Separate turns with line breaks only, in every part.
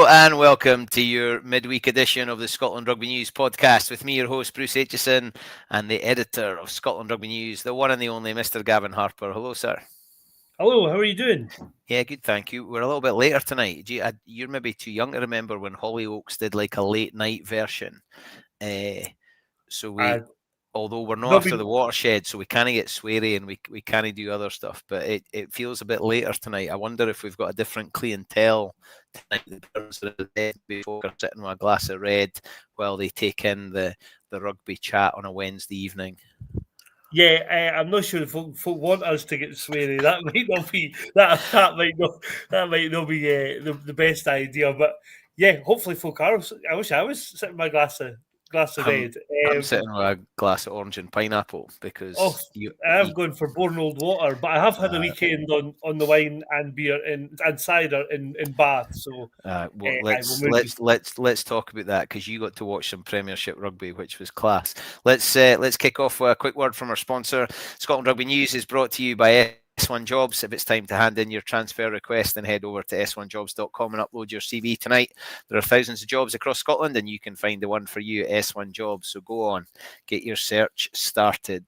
Hello and welcome to your midweek edition of the Scotland Rugby News podcast with me, your host, Bruce Aitchison, and the editor of Scotland Rugby News, the one and the only Mr. Gavin Harper. Hello, sir.
Hello, how are you doing?
Yeah, good, thank you. We're a little bit later tonight. You're maybe too young to remember when Hollyoaks did like a late night version. Although we're not after the watershed, so we can't get sweary and we can't do other stuff, but it feels a bit later tonight. I wonder if we've got a different clientele tonight. Folk are sitting with a glass of red while they take in the rugby chat on a Wednesday evening.
Yeah, I'm not sure if folk want us to get sweary. That might not be that might not be the best idea. But yeah, hopefully folk are. I wish I was sitting with a glass of red.
I'm sitting with a glass of orange and pineapple because
I'm going for born old water. But I have had a weekend on the wine and beer and cider in Bath. So
let's talk about that because you got to watch some Premiership rugby, which was class. Let's kick off with a quick word from our sponsor. Scotland Rugby News is brought to you by S1 Jobs. If it's time to hand in your transfer request, then head over to s1jobs.com and upload your CV tonight. There are thousands of jobs across Scotland and you can find the one for you at S1 Jobs. So go on, get your search started.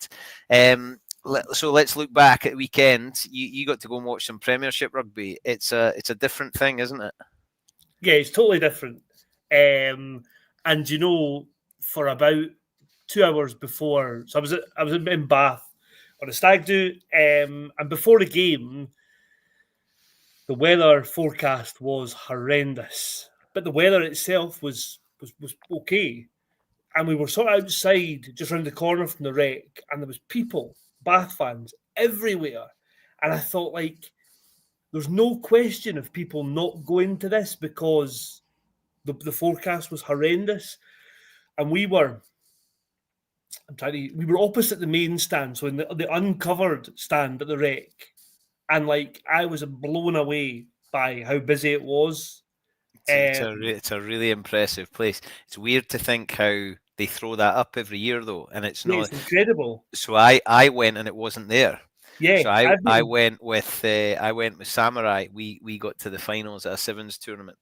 So let's look back at the weekend. You got to go and watch some Premiership rugby. It's a different thing, isn't it?
Yeah, it's totally different. And you know, for about 2 hours before, so I was in Bath on a stag do, and before the game, the weather forecast was horrendous, but the weather itself was okay, and we were sort of outside, just around the corner from the Rec, and there was people, Bath fans, everywhere, and I thought, like, there's no question of people not going to this because the forecast was horrendous, and we were opposite the main stand, so in the uncovered stand at the Rec, and like I was blown away by how busy it was.
It's a really impressive place. It's weird to think how they throw that up every year, though, and it's not.
It's incredible.
So I went and it wasn't there.
Yeah,
so I went with Samurai. We got to the finals at a sevens tournament.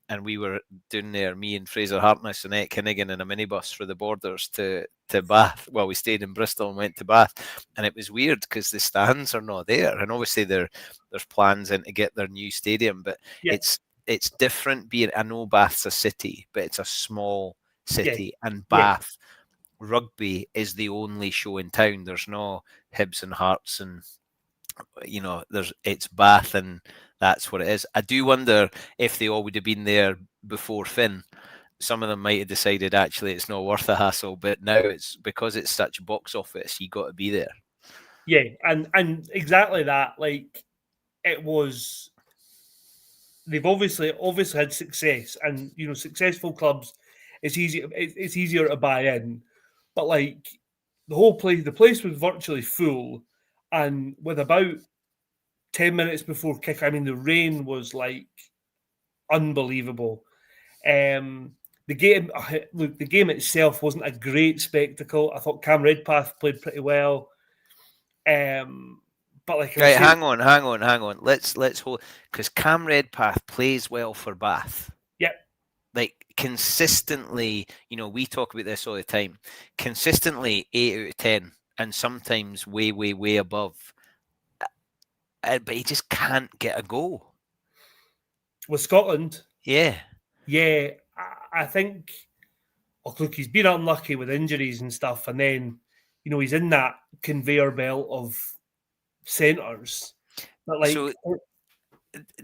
And we were down there, me and Fraser Hartness and Ed Kinnigan in a minibus for the Borders to Bath. Well, we stayed in Bristol and went to Bath. And it was weird because the stands are not there. And obviously there's plans in to get their new stadium. But it's different being, I know Bath's a city, but it's a small city. Yeah. And Bath rugby is the only show in town. There's no Hibs and Hearts and, it's Bath and that's what it is. I do wonder if they all would have been there before Finn. Some of them might have decided actually it's not worth the hassle, but now it's because it's such box office, you got to be there.
Yeah, and exactly that. Like it was, they've obviously had success, and successful clubs, it's easier to buy in. But like the place was virtually full, and with about 10 minutes before kick, I mean, the rain was like unbelievable. The game itself wasn't a great spectacle. I thought Cam Redpath played pretty well. But like,
right, hang on. Let's hold, because Cam Redpath plays well for Bath.
Yeah.
Like consistently, we talk about this all the time. Consistently 8 out of 10, and sometimes way, way, way above. But he just can't get a goal.
With Scotland?
Yeah.
Yeah, I think, look, he's been unlucky with injuries and stuff, and then, he's in that conveyor belt of centres. But like,
so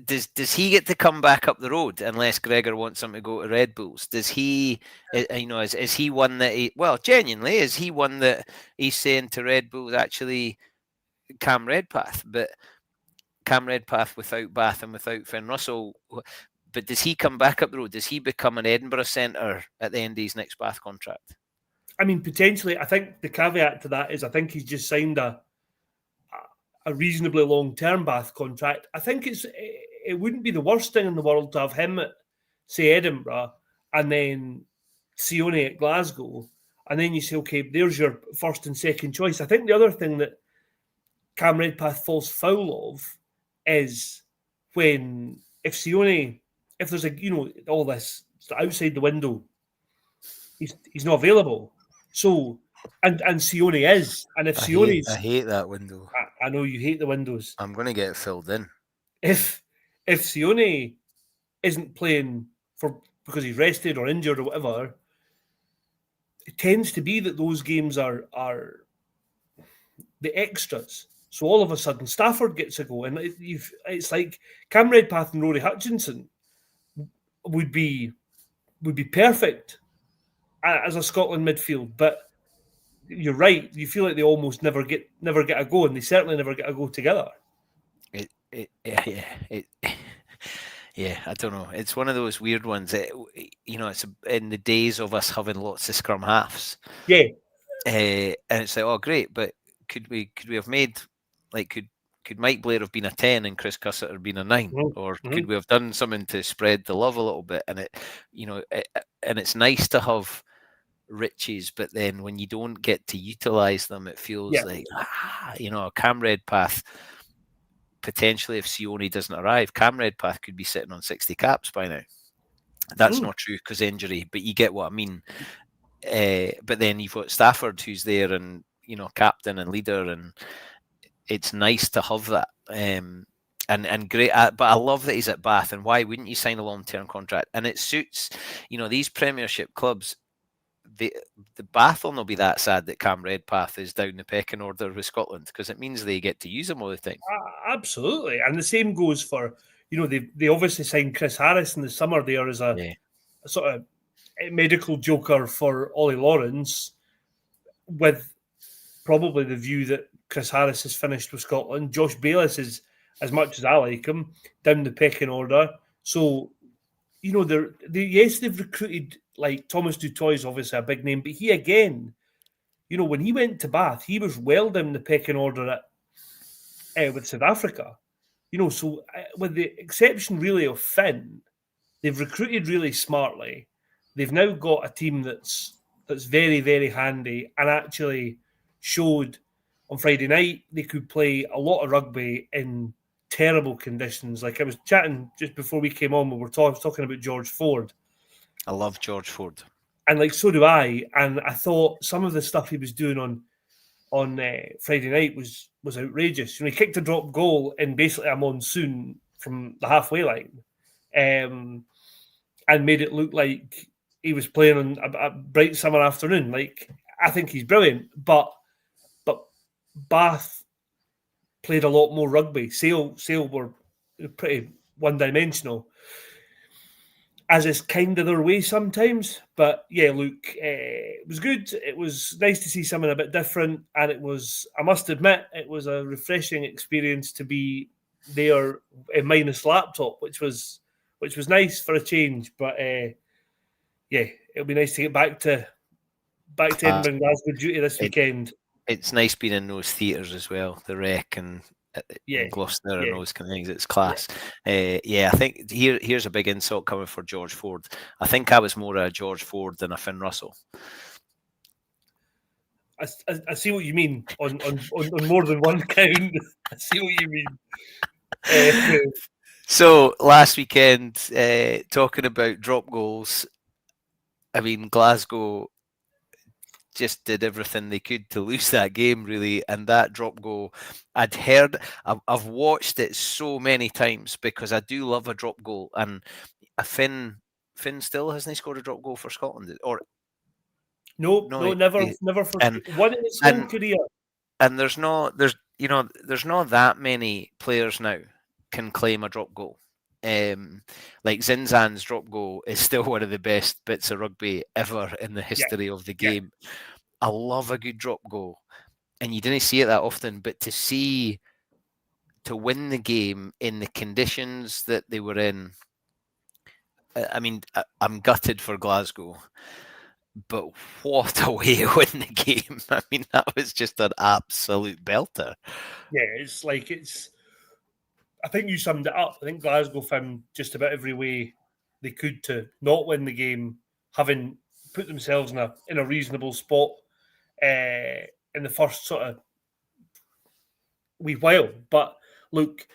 does he get to come back up the road unless Gregor wants him to go to Red Bulls? Does he, is he one that genuinely, is he one that he's saying to Red Bulls, actually, Cam Redpath, but Cam Redpath without Bath and without Finn Russell, but does he come back up the road? Does he become an Edinburgh centre at the end of his next Bath contract?
I mean, potentially. I think the caveat to that is I think he's just signed a reasonably long-term Bath contract. I think it wouldn't be the worst thing in the world to have him at, say, Edinburgh and then Sione at Glasgow, and then you say, okay, there's your first and second choice. I think the other thing that Cam Redpath falls foul of is if Sione if there's all this outside the window, he's not available. So and Sione is, and if Sione's,
I hate that window.
I know you hate the windows.
I'm going to get it filled in.
If Sione isn't playing because he's rested or injured or whatever, it tends to be that those games are the extras. So all of a sudden, Stafford gets a go, and it's like Cam Redpath and Rory Hutchinson would be perfect as a Scotland midfield. But you're right; you feel like they almost never get a go, and they certainly never get a go together.
Yeah, I don't know. It's one of those weird ones. It's in the days of us having lots of scrum halves.
Yeah,
and it's like, oh, great, but could we have made, like, could Mike Blair have been a 10 and Chris Cussett have been a 9, or could we have done something to spread the love a little bit? And and it's nice to have riches, but then when you don't get to utilize them, it feels like Cam Redpath. Potentially, if Sione doesn't arrive, Cam Redpath could be sitting on 60 caps by now. That's not true because injury, but you get what I mean. But then you've got Stafford, who's there, and captain and leader, and it's nice to have that. And great, but I love that he's at Bath. And why wouldn't you sign a long-term contract? And it suits, these Premiership clubs. The Bath will not be that sad that Cam Redpath is down the pecking order with Scotland, because it means they get to use him all the time.
Absolutely, and the same goes for they obviously signed Chris Harris in the summer there as a sort of medical joker for Ollie Lawrence, with probably the view that Chris Harris is finished with Scotland. Josh Bayliss is, as much as I like him, down the pecking order. So they've recruited, like Thomas Dutoy is obviously a big name, but he again, when he went to Bath, he was well down the pecking order with South Africa. So with the exception really of Finn, they've recruited really smartly. They've now got a team that's very, very handy, and actually showed on Friday night they could play a lot of rugby in terrible conditions. Like I was chatting just before we came on, we were talking about George Ford.
I love George Ford,
and so do I. And I thought some of the stuff he was doing on Friday night was outrageous. He kicked a drop goal in basically a monsoon from the halfway line, and made it look like he was playing on a bright summer afternoon. Like, I think he's brilliant, but Bath played a lot more rugby. Sale were pretty one-dimensional, as is kind of their way sometimes. But yeah, look, it was good. It was nice to see something a bit different, and it was, I must admit, it was a refreshing experience to be there minus laptop, which was nice for a change. But yeah, it'll be nice to get back to Edinburgh and Glasgow duty this weekend.
It's nice being in those theatres as well, the Rec and Gloucester and those kind of things. It's class. I think here's a big insult coming for George Ford. I think I was more a George Ford than a Finn Russell.
I see what you mean on more than one count. I see what you mean.
So last weekend, talking about drop goals, I mean, Glasgow just did everything they could to lose that game, really. And that drop goal, I've watched it so many times because I do love a drop goal. And Finn still hasn't scored a drop goal for Scotland, or
no, never for one in his whole career.
And there's not that many players now can claim a drop goal. Like Zinzan's drop goal is still one of the best bits of rugby ever in the history of the game. I love a good drop goal, and you didn't see it that often, but to win the game in the conditions that they were in, I mean, I'm gutted for Glasgow, but what a way to win the game. I mean, that was just an absolute belter.
Yeah, I think you summed it up. I think Glasgow found just about every way they could to not win the game, having put themselves in a reasonable spot in the first sort of wee while. But look,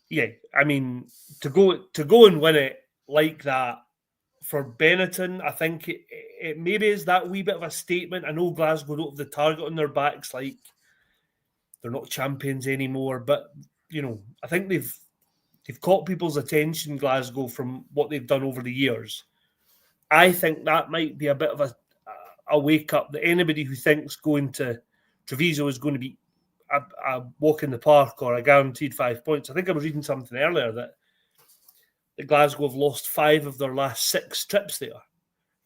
yeah, I mean, to go and win it like that. For Benetton, I think it maybe is that wee bit of a statement. I know Glasgow don't have the target on their backs, like they're not champions anymore, but I think they've caught people's attention, Glasgow, from what they've done over the years. I think that might be a bit of a wake up that anybody who thinks going to Treviso is going to be a walk in the park or a guaranteed 5 points. I think I was reading something earlier that Glasgow have lost 5 of their last 6 trips there.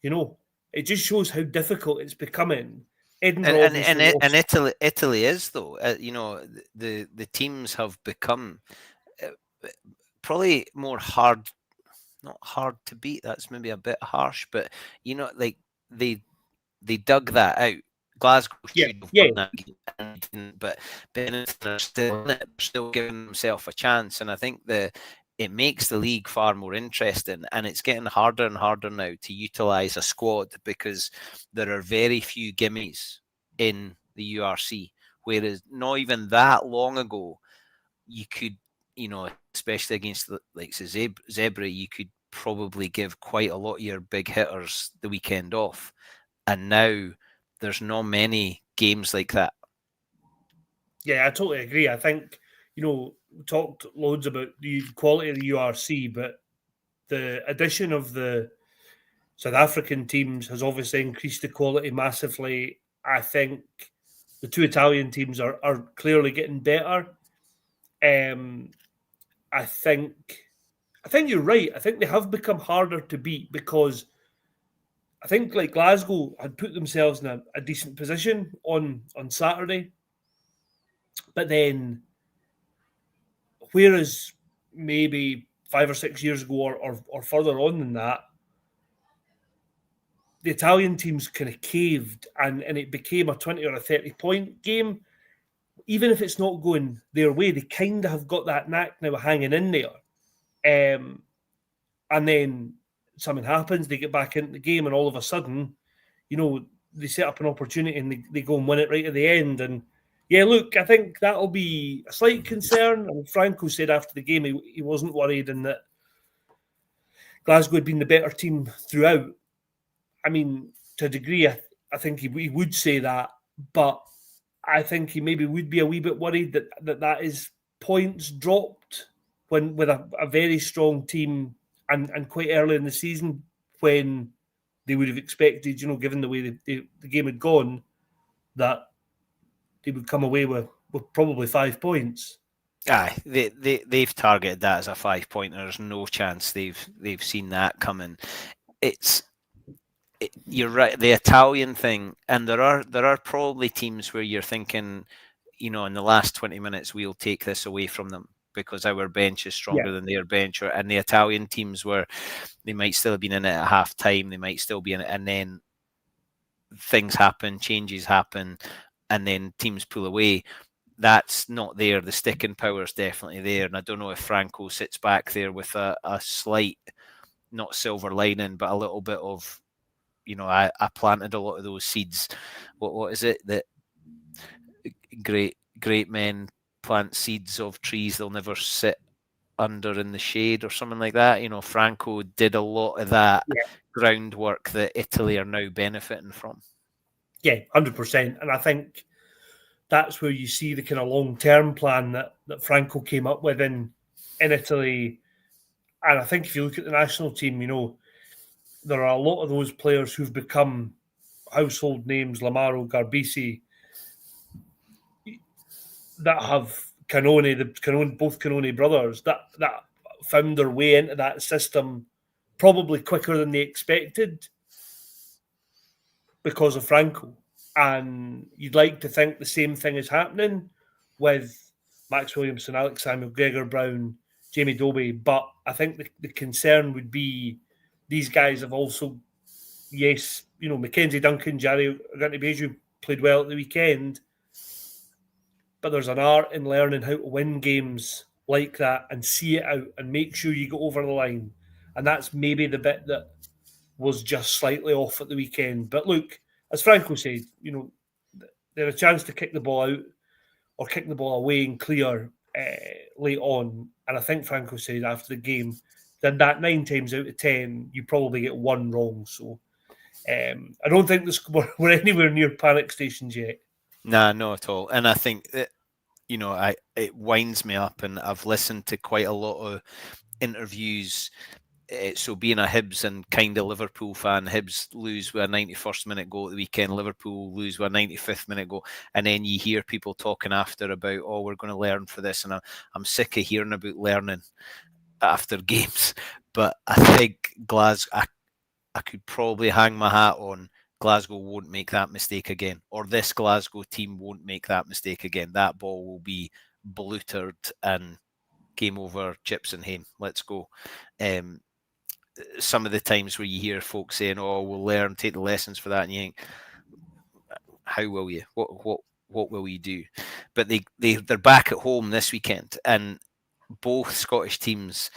It just shows how difficult it's becoming. Edinburgh
and Italy is though. The teams have become probably more hard, not hard to beat. That's maybe a bit harsh, but like they dug that out. Glasgow should have won that game, but Benetton are still in it, still giving themselves a chance, and I think it makes the league far more interesting, and it's getting harder and harder now to utilise a squad because there are very few gimmies in the URC, whereas not even that long ago, you could, especially against the likes of Zebra, you could probably give quite a lot of your big hitters the weekend off, and now there's not many games like that.
Yeah, I totally agree. I think, we talked loads about the quality of the URC, but the addition of the South African teams has obviously increased the quality massively. I think the 2 Italian teams are clearly getting better. I think you're right. I think they have become harder to beat because I think like Glasgow had put themselves in a decent position on Saturday. But then, whereas maybe 5 or 6 years ago or further on than that, the Italian teams kind of caved and it became a 20 or a 30-point game. Even if it's not going their way, they kind of have got that knack now hanging in there. And then something happens, they get back into the game, and all of a sudden, they set up an opportunity and they go and win it right at the end. And yeah, look, I think that'll be a slight concern. And Franco said after the game he wasn't worried and that Glasgow had been the better team throughout. I mean, to a degree, I think he would say that, but I think he maybe would be a wee bit worried that is points dropped when with a very strong team and quite early in the season when they would have expected, given the way the game had gone, that they would come away with probably 5 points.
Aye, they've targeted that as a 5-pointer. There's no chance they've seen that coming. You're right, the Italian thing, and there are probably teams where you're thinking, in the last 20 minutes we'll take this away from them because our bench is stronger than their bench, and the Italian teams where they might still have been in it at half time, they might still be in it, and then things happen, changes happen, and then teams pull away. That's not there. The sticking power is definitely there, and I don't know if Franco sits back there with a slight, not silver lining, but a little bit of, I planted a lot of those seeds. What is it that great men plant seeds of trees they'll never sit under in the shade or something like that? Franco did a lot of that groundwork that Italy are now benefiting from.
Yeah, 100%. And I think that's where you see the kind of long-term plan that Franco came up with in Italy. And I think if you look at the national team, there are a lot of those players who've become household names, Lamaro, Garbisi, that have both Canone brothers, that found their way into that system probably quicker than they expected because of Franco. And you'd like to think the same thing is happening with Max Williamson, Alex Samuel, Gregor Brown, Jamie Dobie. But I think the concern would be these guys have also, Mackenzie Duncan, Jerry Oguntebeju played well at the weekend, but there's an art in learning how to win games like that and see it out and make sure you go over the line. And that's maybe the bit that was just slightly off at the weekend. But look, as Franco said, they had a chance to kick the ball out or kick the ball away and clear late on. And I think Franco said after the game, then that 9 times out of 10, you probably get one wrong. So I don't think we're anywhere near panic stations yet.
Nah, not at all. And I think that, it winds me up, and I've listened to quite a lot of interviews. So being a Hibs and kind of Liverpool fan, Hibs lose with a 91st minute goal at the weekend, Liverpool lose with a 95th minute goal, and then you hear people talking after about, oh, we're going to learn for this, and I'm sick of hearing about learning after games. But I think Glasgow, I could probably hang my hat on Glasgow won't make that mistake again, or this Glasgow team won't make that mistake again. That ball will be blutered and game over, chips and hame. Let's go. Some of the times where you hear folks saying, "Oh, we'll learn, take the lessons for that," and you think, "How will you? What will you do?" But they're back at home this weekend, and both Scottish teams.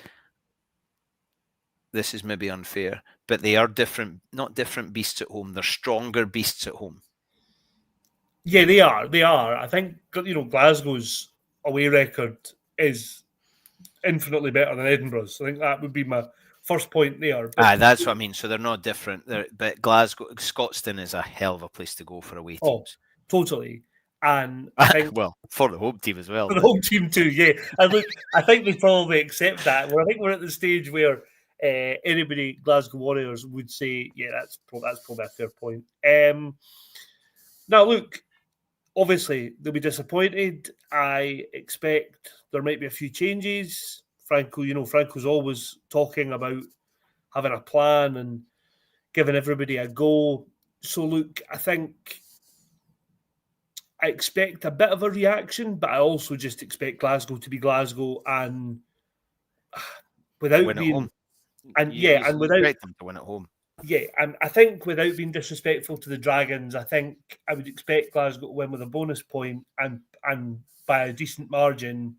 This is maybe unfair, but they are different, not different beasts at home. They're stronger beasts at home.
Yeah, they are. They are. I think, Glasgow's away record is infinitely better than Edinburgh's. I think that would be my first point there.
That's what I mean. So they're not different. But Scotstoun is a hell of a place to go for away teams.
Oh, totally. And I think,
well, for the home team as well.
For the home team too, yeah. And look, I think they probably accept that. I think we're at the stage where anybody Glasgow Warriors would say, yeah, that's probably a fair point. Now, look, obviously they'll be disappointed. I expect there might be a few changes. Franco's always talking about having a plan and giving everybody a go. So, look, I expect a bit of a reaction, but I also just expect Glasgow to be Glasgow and without
win
being
at home.
and without
them to win at home.
Yeah, and I think without being disrespectful to the Dragons, I think I would expect Glasgow to win with a bonus point and by a decent margin.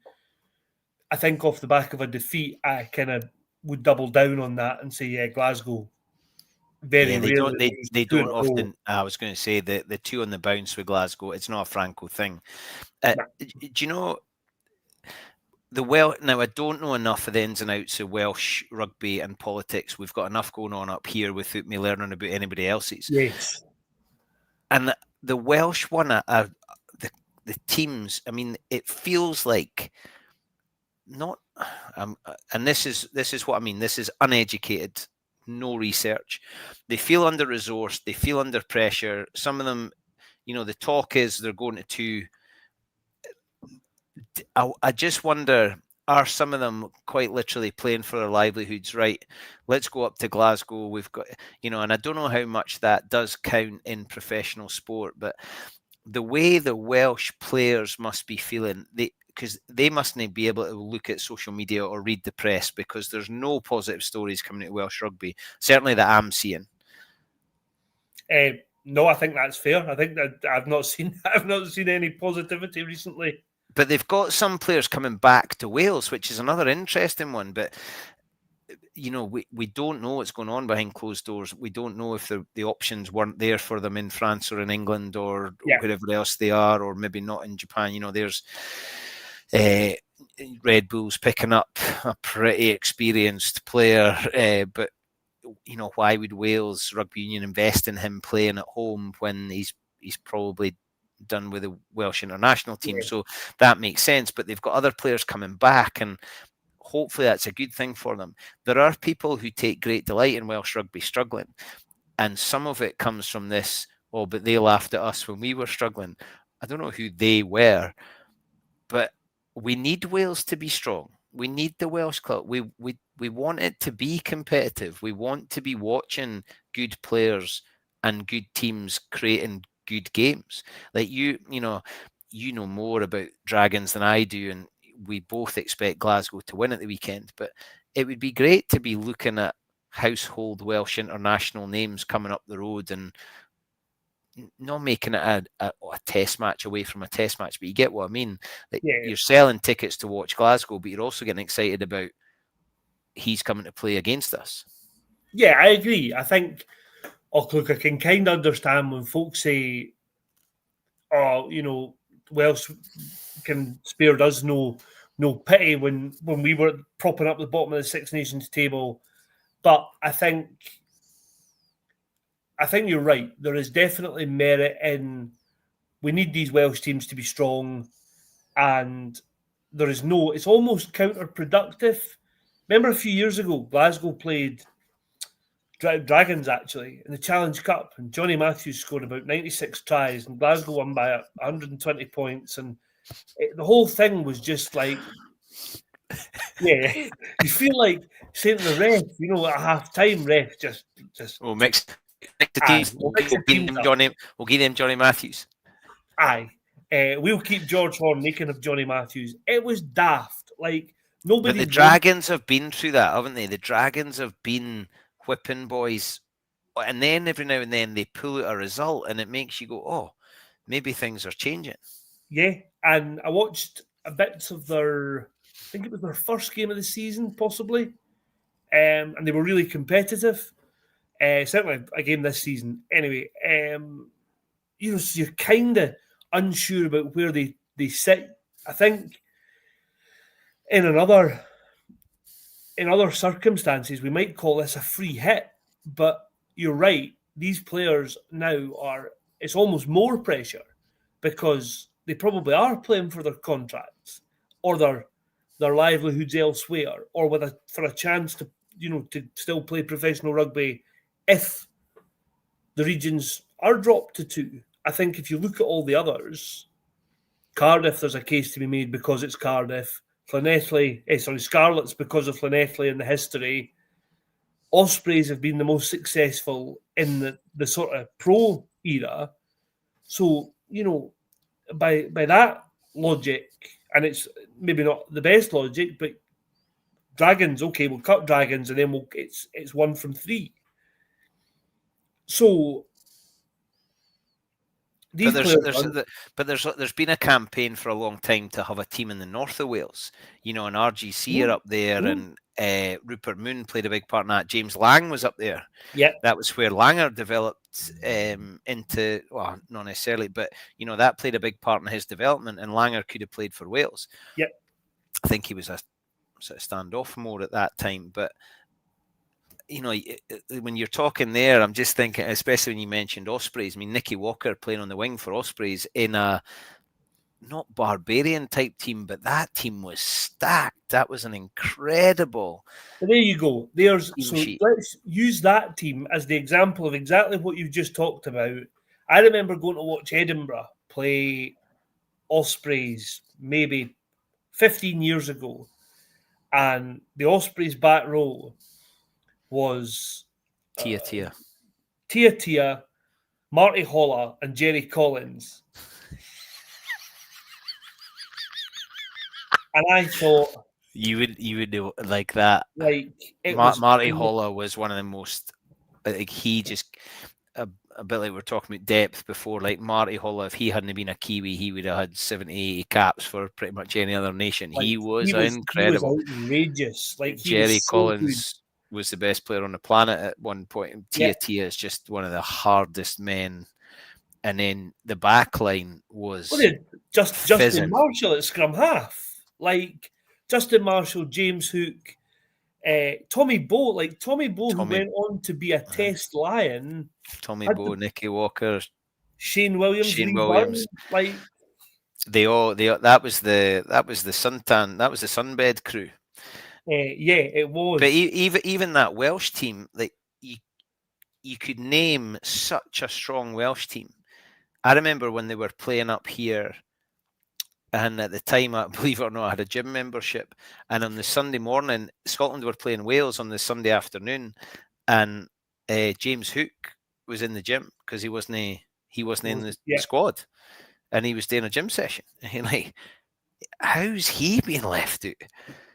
I think off the back of a defeat, I kind of would double down on that and say, yeah, Glasgow. They
don't often. I was going to say the two on the bounce with Glasgow. It's not a Franco thing. Do you know now? I don't know enough of the ins and outs of Welsh rugby and politics. We've got enough going on up here without me learning about anybody else's.
Yes.
And the Welsh one, the teams. I mean, it feels like not. And this is what I mean. This is uneducated. No research. They feel under-resourced. They feel under pressure. Some of them, the talk is they're going to two. I just wonder, are some of them quite literally playing for their livelihoods? Right, let's go up to Glasgow. We've got, and I don't know how much that does count in professional sport, but the way the Welsh players must be feeling, because they mustn't be able to look at social media or read the press because there's no positive stories coming out of Welsh rugby, certainly that I'm seeing.
No, I think that's fair. I think that I've not seen any positivity recently.
But they've got some players coming back to Wales, which is another interesting one. But we don't know what's going on behind closed doors. We don't know if the options weren't there for them in France or in England or wherever else they are, or maybe not in Japan. There's Red Bull's picking up a pretty experienced player, but why would Wales Rugby Union invest in him playing at home when he's probably done with the Welsh international team? So that makes sense. But they've got other players coming back, and hopefully that's a good thing for them. There are people who take great delight in Welsh rugby struggling, and some of it comes from this. Oh, but they laughed at us when we were struggling. I don't know who they were, but we need Wales to be strong. We need the Welsh club. We want it to be competitive. We want to be watching good players and good teams creating good games. Like you know more about Dragons than I do, and we both expect Glasgow to win at the weekend. But it would be great to be looking at household Welsh international names coming up the road and not making it a test match away from a test match, but you get what I mean. Like you're selling tickets to watch Glasgow, but you're also getting excited about he's coming to play against us.
Yeah, I agree. I think, look, I can kind of understand when folks say, Welsh can spare us no no pity when we were propping up the bottom of the Six Nations table. But I think you're right. There is definitely merit in, we need these Welsh teams to be strong, and there is no, it's almost counterproductive. Remember a few years ago, Glasgow played Dragons actually in the Challenge Cup, and Johnny Matthews scored about 96 tries, and Glasgow won by 120 points, and the whole thing was just like, yeah, you feel like saying to the ref, at half time, ref, just
We'll mix the
aye,
teams.
we'll mix the teams up.
We'll give them Johnny Matthews.
Aye, we'll keep George Horn, they can have Johnny Matthews. It was daft. Like, nobody.
But the Dragons have been through that, haven't they? The Dragons have been whipping boys, and then every now and then they pull out a result, and it makes you go, "Oh, maybe things are changing."
Yeah, and I watched a bit of their, I think it was their first game of the season, possibly, and they were really competitive. Certainly a game this season. Anyway, so you're kind of unsure about where they sit. I think in other circumstances we might call this a free hit, but you're right. These players now it's almost more pressure because they probably are playing for their contracts or their livelihoods elsewhere, or for a chance to to still play professional rugby if the regions are dropped to 2. I think if you look at all the others, Cardiff, there's a case to be made because it's Cardiff. Scarlets because of Llanelli and the history. Ospreys have been the most successful in the sort of pro era. So, by that logic, and it's maybe not the best logic, but Dragons, okay, we'll cut Dragons and then it's 1 from 3. So
there's been a campaign for a long time to have a team in the north of Wales. And RGC are up there, and Rupert Moon played a big part in that. James Lang was up there.
Yeah,
that was where Langer developed into, well, not necessarily, but that played a big part in his development. And Langer could have played for Wales.
Yeah,
I think he was a sort of standoff more at that time, but. When you're talking there, I'm just thinking, especially when you mentioned Ospreys. I mean, Nicky Walker playing on the wing for Ospreys in a not barbarian type team, but that team was stacked. That was an incredible.
But there you go. Let's use that team as the example of exactly what you've just talked about. I remember going to watch Edinburgh play Ospreys maybe 15 years ago, and the Ospreys back row was
Tia,
Marty Holla, and Jerry Collins. And I thought
you would do like that.
Like
Marty Holla was one of the most. Like he just a bit like we were talking about depth before. Like Marty Holla, if he hadn't been a Kiwi, he would have had 70, 80 caps for pretty much any other nation. Like, he was incredible.
He was outrageous. Like
Jerry Collins was the best player on the planet at one point. Tia is just one of the hardest men. And then the back line was
Justin Marshall at scrum half. Like Justin Marshall, James Hook, Tommy Bowe, who went on to be a Test Lion.
Tommy Bowe, Nicky Walker,
Shane Williams. Like
that was the suntan, that was the sunbed crew.
Yeah, it was.
But even that Welsh team, like you could name such a strong Welsh team. I remember when they were playing up here, and at the time, believe it or not, I had a gym membership. And on the Sunday morning, Scotland were playing Wales on the Sunday afternoon, and James Hook was in the gym because he wasn't in the squad, and he was doing a gym session. And you're like, how's he being left out?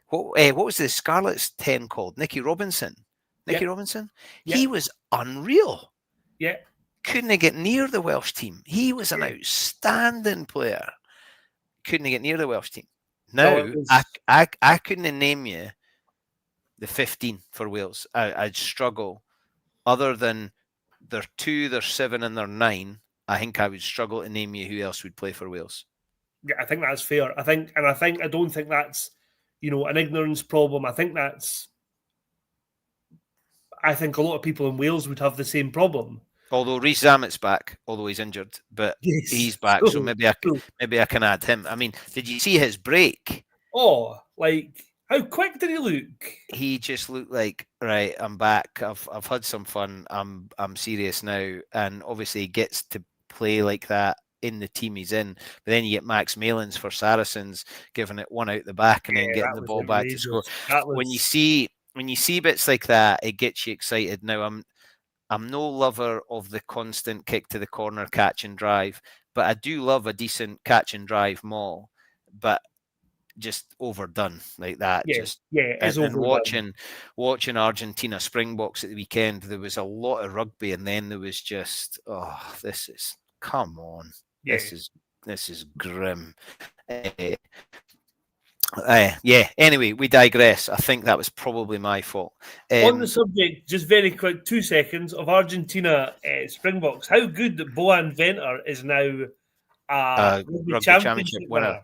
What was the Scarlets 10 called? Nicky Robinson. Robinson? Yeah. He was unreal.
Yeah.
Couldn't get near the Welsh team. He was an outstanding player. Couldn't get near the Welsh team. Now, I couldn't name you the 15 for Wales. I'd struggle. Other than their 2, their 7, and their 9, I think I would struggle to name you who else would play for Wales.
Yeah, I think that's fair. I don't think that's, an ignorance problem. I think a lot of people in Wales would have the same problem.
Although Reece Zamet's back, although he's injured, but
Yes.
he's back, so maybe I can add him. I mean, did you see his break?
Oh, like how quick did he look?
He just looked like, right, I'm back. I've had some fun. I'm serious now, and obviously he gets to play like that in the team he's in. But then you get Max Malins for Saracens giving it one out the back and then getting the ball back to score. When you see bits like that, it gets you excited. Now I'm no lover of the constant kick to the corner catch and drive, but I do love a decent catch and drive maul. But just overdone like that. And watching Argentina Springboks at the weekend, there was a lot of rugby, and then there was just, come on,
yeah.
This is grim. Anyway, we digress. I think that was probably my fault.
On the subject, just very quick, 2 seconds, of Argentina Springboks, how good that Boan Venter is now a rugby championship winner.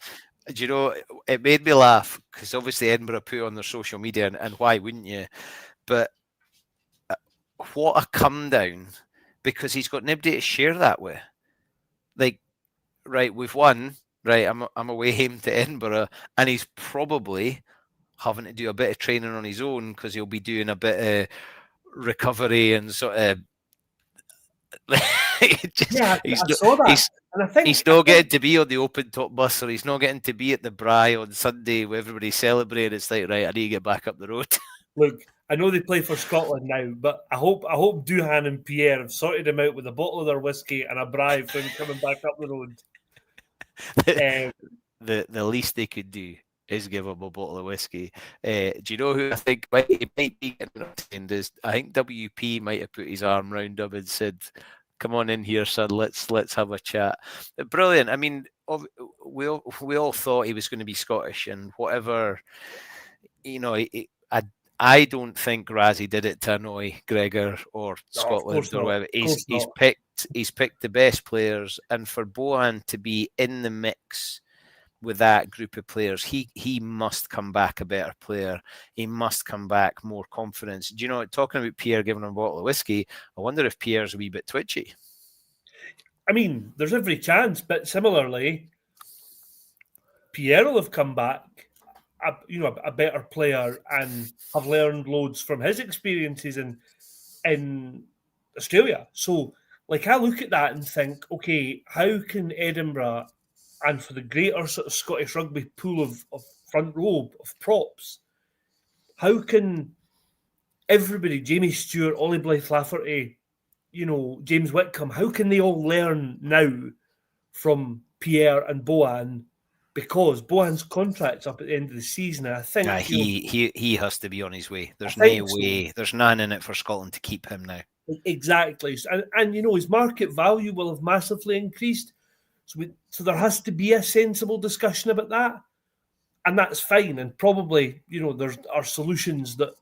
Do you know, it made me laugh because obviously Edinburgh put on their social media, and why wouldn't you? But what a come down, because he's got nobody to share that with. Like, right, we've won. Right, I'm away home to Edinburgh, and he's probably having to do a bit of training on his own because he'll be doing a bit of recovery and sort of.
I saw that.
He's not getting to be on the open top bus, or he's not getting to be at the Braai on Sunday where everybody's celebrating. It's like, right, I need to get back up the road.
Look, I know they play for Scotland now, but I hope Duhan and Pierre have sorted him out with a bottle of their whiskey and a Braai for him coming back up the road.
The least they could do is give him a bottle of whiskey. Do you know who I think might be getting this? I think WP might have put his arm round him and said, "Come on in here, son. Let's have a chat." Brilliant. I mean, we all thought he was going to be Scottish, and whatever. I don't think Razzie did it to annoy Gregor or Scotland or whatever. He's picked the best players, and for Bohan to be in the mix with that group of players, he must come back a better player. He must come back more confidence. Do you know, talking about Pierre giving him a bottle of whiskey, I wonder if Pierre's a wee bit twitchy.
I mean, there's every chance, but similarly, Pierre will have come back a better player and have learned loads from his experiences in Australia. So, like, I look at that and think, okay, how can Edinburgh, and for the greater sort of Scottish rugby pool of front row of props, how can everybody, Jamie Stewart, Ollie Blythe-Lafferty, James Whitcomb, how can they all learn now from Pierre and Bohan? Because Bohan's contract's up at the end of the season, and I think
he has to be on his way. There's no way. There's none in it for Scotland to keep him now.
Exactly, and his market value will have massively increased. So there has to be a sensible discussion about that, and that's fine. And probably there are solutions that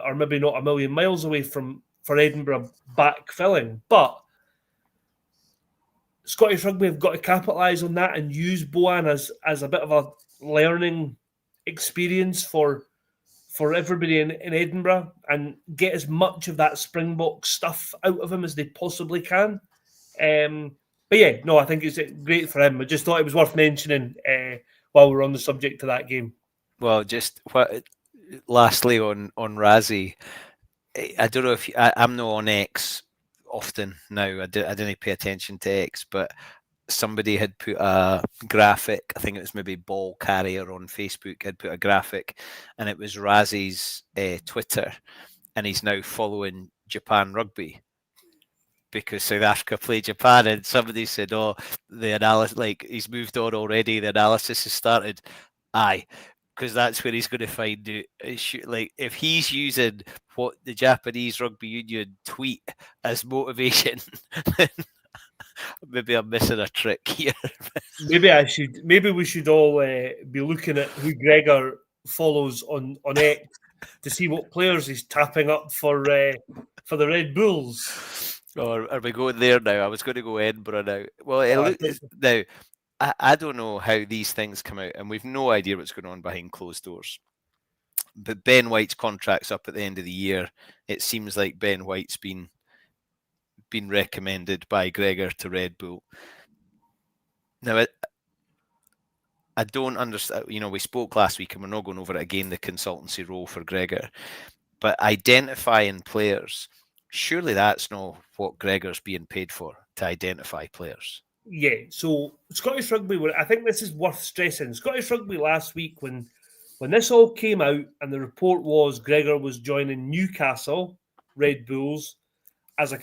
are maybe not a million miles away for Edinburgh backfilling, but Scottish rugby have got to capitalise on that and use Bohan as a bit of a learning experience for everybody in Edinburgh, and get as much of that Springbok stuff out of him as they possibly can. But yeah, no, I think it's great for him. I just thought it was worth mentioning while we're on the subject of that game.
Well, just lastly on Razzie, I don't know if I'm not on X often now. I didn't pay attention to X, but somebody had put a graphic. I think it was maybe Ball Carrier on Facebook had put a graphic, and it was Razzie's Twitter, and he's now following Japan rugby because South Africa played Japan, and somebody said, "Oh, the analysis, like he's moved on already. The analysis has started." Aye. Because that's where he's going to find it. Like, if he's using what the Japanese Rugby Union tweet as motivation, then maybe I'm missing a trick here.
Maybe we should all be looking at who Gregor follows on X to see what players he's tapping up for the Red Bulls.
Or are we going there now? I was going to go Edinburgh now. Well, now I don't know how these things come out, and we've no idea what's going on behind closed doors. But Ben White's contract's up at the end of the year. It seems like Ben White's been recommended by Gregor to Red Bull. Now, I don't understand. We spoke last week, and we're not going over it again, the consultancy role for Gregor. But identifying players, surely that's not what Gregor's being paid for, to identify players.
Yeah, so Scottish Rugby, I think this is worth stressing. Scottish Rugby last week, when this all came out and the report was Gregor was joining Newcastle Red Bulls as a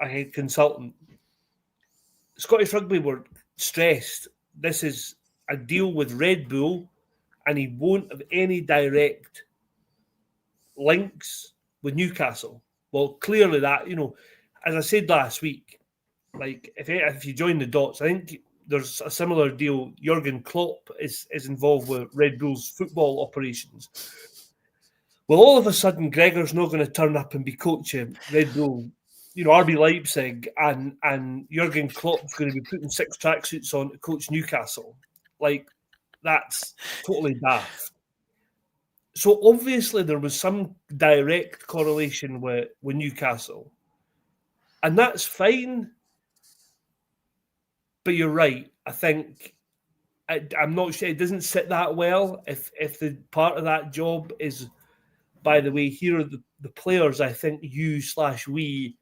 head consultant, Scottish Rugby were stressed. This is a deal with Red Bull, and he won't have any direct links with Newcastle. Well, clearly that, as I said last week, like if you join the dots, I think there's a similar deal. Jurgen Klopp is involved with Red Bull's football operations. Well, all of a sudden, Gregor's not going to turn up and be coaching Red Bull, RB Leipzig, and Jurgen Klopp's going to be putting 6 tracksuits on to coach Newcastle. Like, that's totally daft. So obviously there was some direct correlation with Newcastle, and that's fine. But you're right. I think I'm not sure it doesn't sit that well. If the part of that job is, by the way, here are the players I think you/we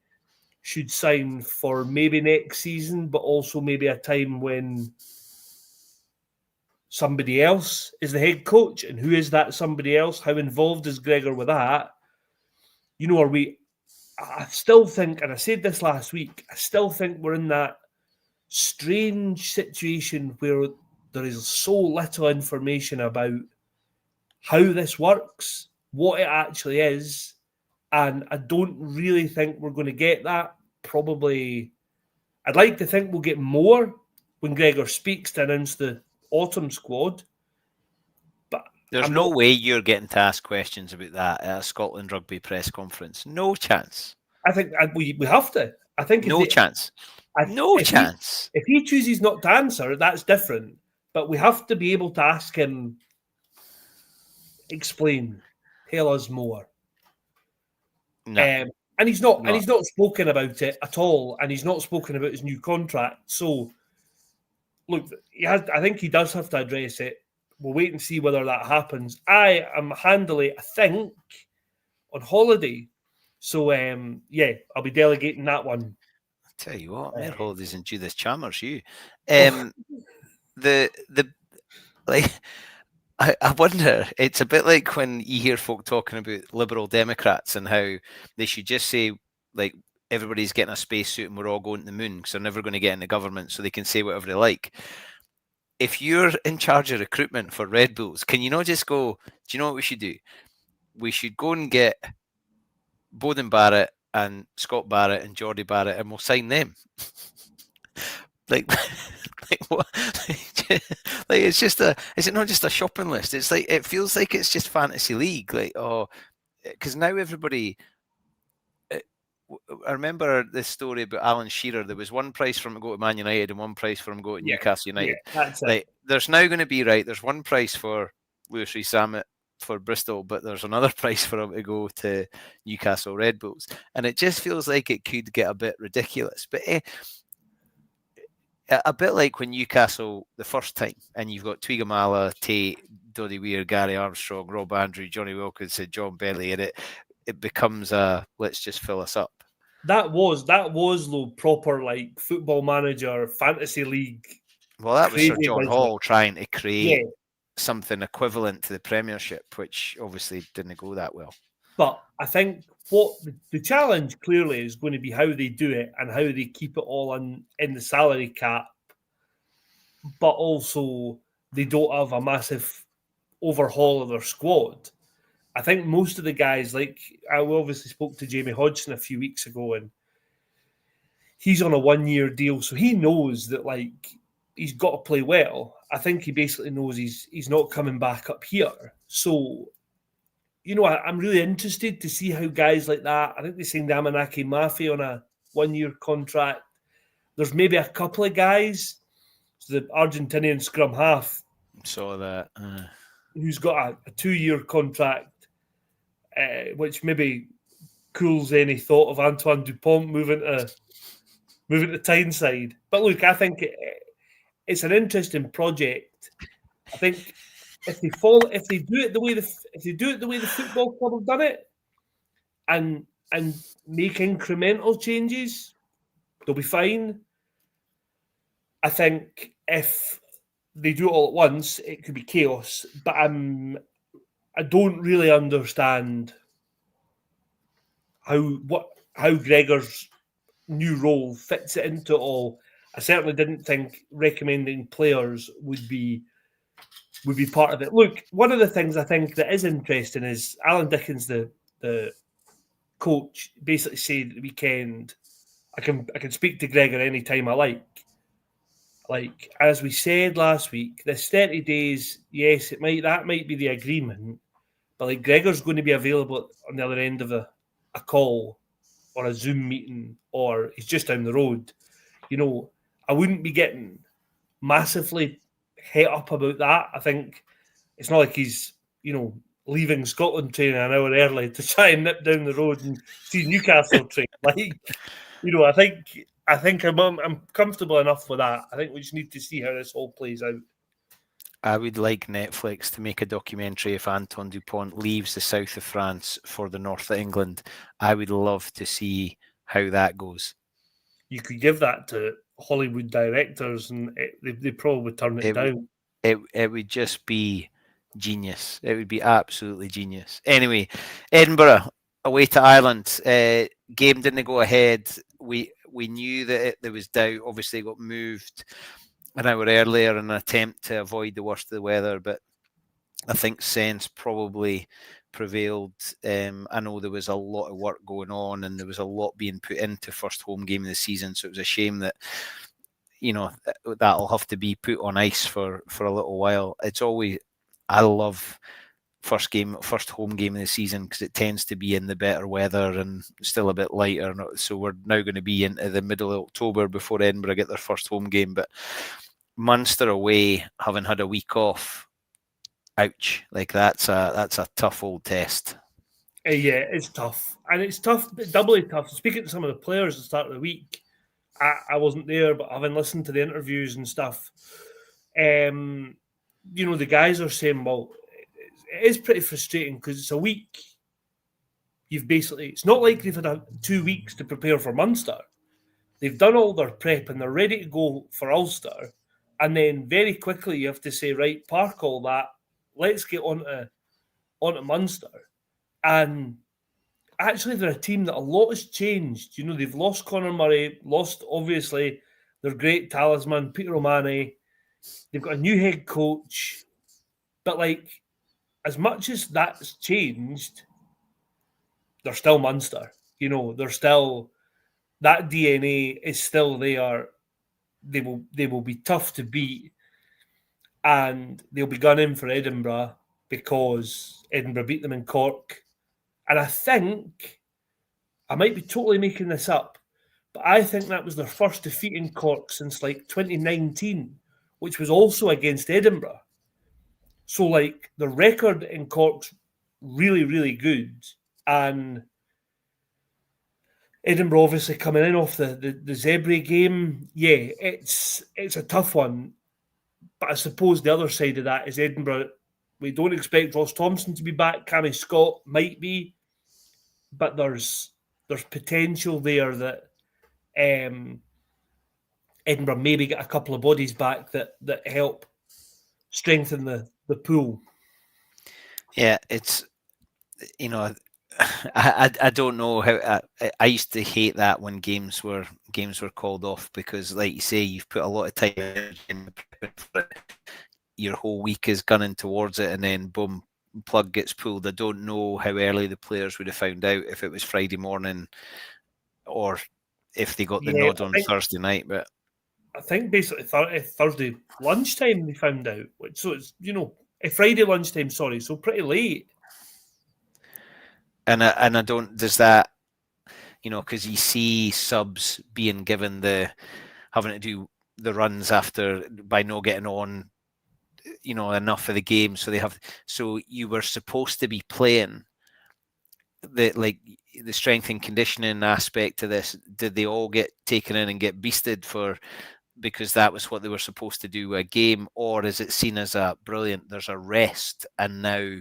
should sign for maybe next season, but also maybe a time when somebody else is the head coach. And who is that somebody else? How involved is Gregor with that? I still think, and I said this last week, I still think we're in that strange situation where there is so little information about how this works, what it actually is, and I don't really think we're going to get that. Probably, I'd like to think we'll get more when Gregor speaks to announce the autumn squad, but
there's no way you're getting to ask questions about that at a Scotland Rugby press conference. No chance.
I think we have to. I think
no chance.
If he chooses not to answer, that's different. But we have to be able to ask him, explain, tell us more.
No.
And he's not. And he's not spoken about it at all. And he's not spoken about his new contract. So, look, I think he does have to address it. We'll wait and see whether that happens. I am handily, I think, on holiday. So, I'll be delegating that one.
Tell you what, mere holidays and Judith Chalmers, you. I wonder, it's a bit like when you hear folk talking about Liberal Democrats and how they should just say, like, everybody's getting a spacesuit and we're all going to the moon because they're never going to get in the government, so they can say whatever they like. If you're in charge of recruitment for Red Bulls, can you not just go, do you know what we should do? We should go and get Bowden Barrett and Scott Barrett and Geordie Barrett, and we'll sign them. like what? Like it's just is it not just a shopping list? It's like, it feels like it's just fantasy league. Like, because now everybody. I remember this story about Alan Shearer. There was one price for him to go to Man United and one price for him to go to Newcastle United.
That's
like, there's now going to be, there's one price for Lewis Rees-Zammit for Bristol, but there's another price for him to go to Newcastle Red Bulls, and it just feels like it could get a bit ridiculous. But a bit like when Newcastle the first time, and you've got Tuigamala, Tate, Doddy Weir, Gary Armstrong, Rob Andrew, Johnny Wilkinson, John Belly, and it becomes a let's just fill us up.
That was the proper like Football Manager fantasy league.
Well, that was Sir John Hall trying to create something equivalent to the Premiership, which obviously didn't go that well.
But I think what the challenge clearly is going to be how they do it and how they keep it all in the salary cap, but also they don't have a massive overhaul of their squad. I think most of the guys, like I obviously spoke to Jamie Hodgson a few weeks ago, and he's on a 1-year deal, so he knows that like he's got to play well. I think he basically knows he's not coming back up here. So, I'm really interested to see how guys like that. I think they signed Amanaki Mafi on a 1-year contract. There's maybe a couple of guys So the Argentinian scrum half.
Saw that.
Who's got a 2-year contract, which maybe cools any thought of Antoine Dupont moving to Tyneside. But look, I think it's an interesting project. I think if they do it the way the football club have done it, and make incremental changes, they'll be fine. I think if they do it all at once, it could be chaos. But I don't really understand how Gregor's new role fits it into it all. I certainly didn't think recommending players would be part of it. Look, one of the things I think that is interesting is Alan Dickens, the coach, basically said at the weekend, I can speak to Gregor anytime I like. Like, as we said last week, this 30 days, yes, that might be the agreement, but like Gregor's going to be available on the other end of a call or a Zoom meeting, or he's just down the road. You know, I wouldn't be getting massively het up about that. I think it's not like he's, leaving Scotland training an hour early to try and nip down the road and see Newcastle train. Like, I think I'm comfortable enough with that. I think we just need to see how this all plays out.
I would like Netflix to make a documentary if Antoine Dupont leaves the south of France for the north of England. I would love to see how that goes.
You could give that to Hollywood directors and they probably would turn it down.
It would just be genius. It would be absolutely genius. Anyway, Edinburgh away to Ireland. Game didn't go ahead. We knew that there was doubt. Obviously, it got moved an hour earlier in an attempt to avoid the worst of the weather, but I think sense probably prevailed. I know there was a lot of work going on and there was a lot being put into first home game of the season, so it was a shame that that'll have to be put on ice for a little while. I love first home game of the season because it tends to be in the better weather and still a bit lighter. So we're now going to be into the middle of October before Edinburgh get their first home game. But Munster away, having had a week off, ouch! Like that's a tough old test.
Yeah, it's tough, and it's tough, doubly tough. Speaking to some of the players at the start of the week, I wasn't there, but having listened to the interviews and stuff, the guys are saying, well, it is pretty frustrating because it's a week. It's not like they've had 2 weeks to prepare for Munster. They've done all their prep and they're ready to go for Ulster. And then very quickly you have to say, right, park all that. Let's get onto Munster. And actually they're a team that a lot has changed. They've lost Conor Murray, lost, obviously, their great talisman, Peter O'Mahony. They've got a new head coach. But, as much as that's changed, they're still Munster. They're still, that DNA is still there. They will be tough to beat, and they'll be gunning for Edinburgh because Edinburgh beat them in Cork. And I think, I might be totally making this up, but I think that was their first defeat in Cork since 2019, which was also against Edinburgh. So, the record in Cork's really, really good. And Edinburgh obviously coming in off the Zebra game. Yeah, it's a tough one. But I suppose the other side of that is Edinburgh. We don't expect Ross Thompson to be back. Cammy Scott might be. But there's potential there that Edinburgh maybe get a couple of bodies back that help strengthen the pool.
Yeah, it's I don't know how I used to hate that when games were called off because, like you say, you've put a lot of time in for it. Your whole week is gunning towards it, and then boom, plug gets pulled. I don't know how early the players would have found out if it was Friday morning or if they got the nod on Thursday night. But
I think basically Thursday lunchtime they found out. So it's Friday lunchtime. Sorry, so pretty late.
And I don't, does that, because you see subs being given having to do the runs after by not getting on, enough of the game. So you were supposed to be playing the strength and conditioning aspect of this. Did they all get taken in and get beasted because that was what they were supposed to do a game, or is it seen as a brilliant? There's a rest, and now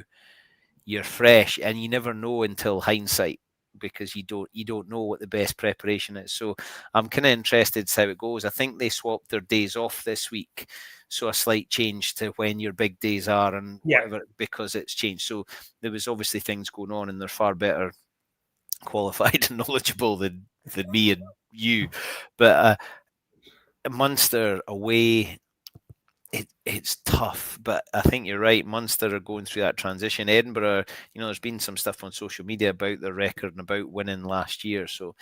you're fresh, and you never know until hindsight, because you don't know what the best preparation is. So I'm kind of interested to see how it goes. I think they swapped their days off this week, so a slight change to when your big days are and whatever, because it's changed. So there was obviously things going on, and they're far better qualified and knowledgeable than me and you. But Munster away, it's tough, but I think you're right. Munster are going through that transition. Edinburgh, there's been some stuff on social media about their record and about winning last year. So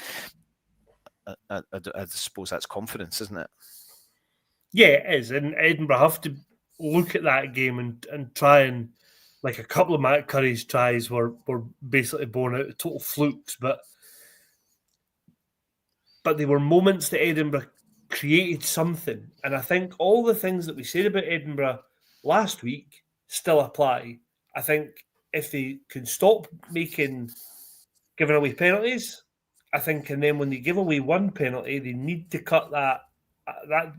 I suppose that's confidence, isn't it?
Yeah, it is. And Edinburgh have to look at that game and try and, like, a couple of Matt Curry's tries were basically born out of total flukes, but they were moments that Edinburgh created something. And I think all the things that we said about Edinburgh last week still apply. I think if they can stop giving away penalties, I think, and then when they give away one penalty, they need to cut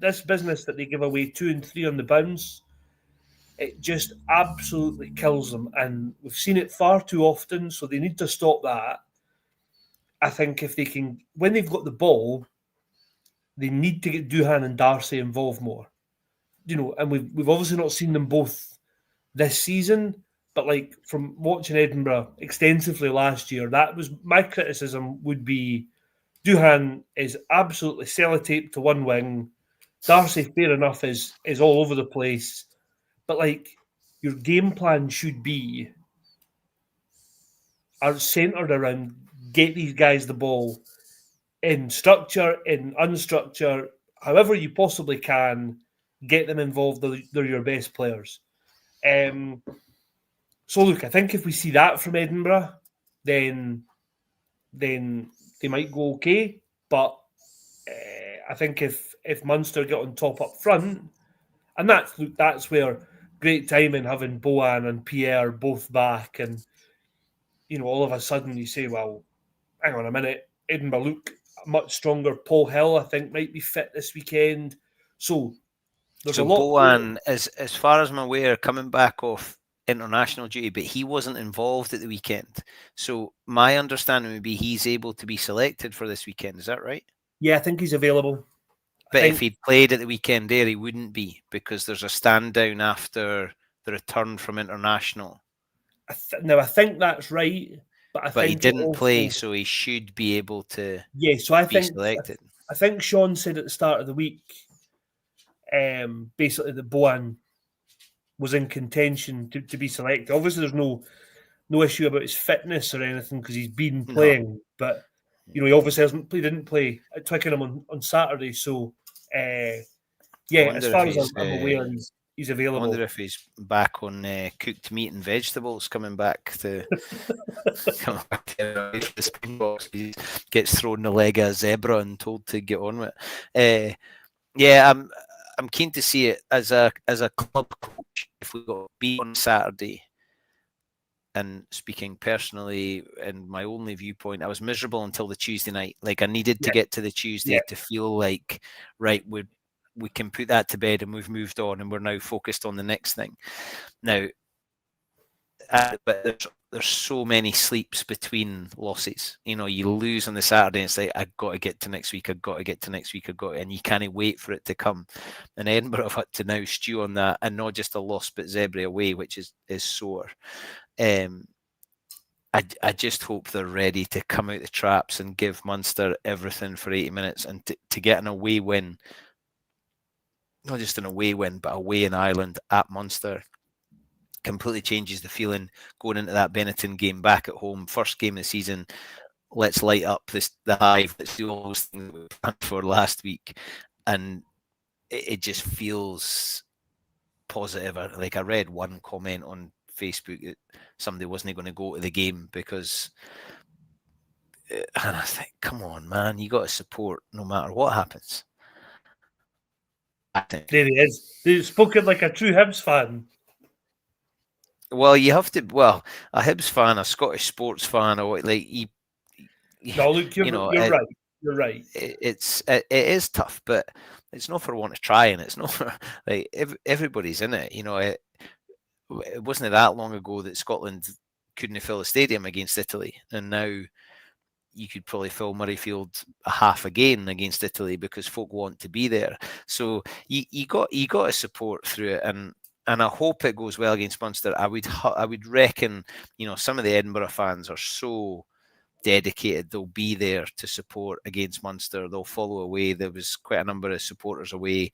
this business that they give away 2 and 3 on the bounce. It just absolutely kills them, and we've seen it far too often. So they need to stop that. I think if they can, when they've got the ball, they need to get Duhan and Darcy involved more. And we've obviously not seen them both this season, but like from watching Edinburgh extensively last year, that was my criticism. Would be Duhan is absolutely sellotaped to one wing. Darcy, fair enough, is all over the place, but like your game plan should be centered around get these guys the ball in structure, in unstructure, however you possibly can, get them involved. They're your best players. So look, I think if we see that from Edinburgh, then they might go okay. But I think if Munster get on top up front, and that's where great timing having Boan and Pierre both back, and all of a sudden you say, well, hang on a minute, Edinburgh look much stronger. Paul Hill, I think, might be fit this weekend. So there's a lot.
Boan, as far as I'm aware, coming back off international duty, but he wasn't involved at the weekend. So my understanding would be he's able to be selected for this weekend. Is that right?
Yeah, I think he's available.
But if he'd played at the weekend there, he wouldn't be, because there's a stand down after the return from international.
I think that's right. But
he didn't play, so he should be able to be selected.
I think Sean said at the start of the week, basically that Boan was in contention to be selected. Obviously, there's no issue about his fitness or anything because he's been playing. No. But he obviously didn't play at Twickenham on Saturday. So as far as I'm aware, he's available.
I wonder if he's back on cooked meat and vegetables, coming back to the Springboks. He gets thrown the leg of a zebra and told to get on with it. I'm keen to see it as a club coach. If we got beat on Saturday, and speaking personally, in my only viewpoint, I was miserable until the Tuesday night. Like I needed to get to the Tuesday to feel like, right, we can put that to bed and we've moved on and we're now focused on the next thing. Now, but there's so many sleeps between losses. You lose on the Saturday and it's like, I've got to get to next week, and you can't wait for it to come. And Edinburgh have had to now stew on that, and not just a loss, but Zebre away, which is sore. I just hope they're ready to come out the traps and give Munster everything for 80 minutes and to get an away win. Not just an away win, but away in Ireland at Munster completely changes the feeling going into that Benetton game back at home. First game of the season, let's light up the hive. Let's do all those things that we planned for last week. And it just feels positive. Like I read one comment on Facebook that somebody wasn't going to go to the game because, and I think, come on, man, you got to support no matter what happens.
There he is. He's spoken like a true Hibs fan.
Well, you have to. Well, a Hibs fan, a Scottish sports fan, or like
No, look, you're right. You're right.
It is tough, but it's not for want of trying. It's not for like everybody's in it. It wasn't that long ago that Scotland couldn't fill a stadium against Italy, and now you could probably fill Murrayfield a half again against Italy because folk want to be there. So you got to support through it, and I hope it goes well against Munster. I would reckon some of the Edinburgh fans are so dedicated, they'll be there to support against Munster. They'll follow away. There was quite a number of supporters away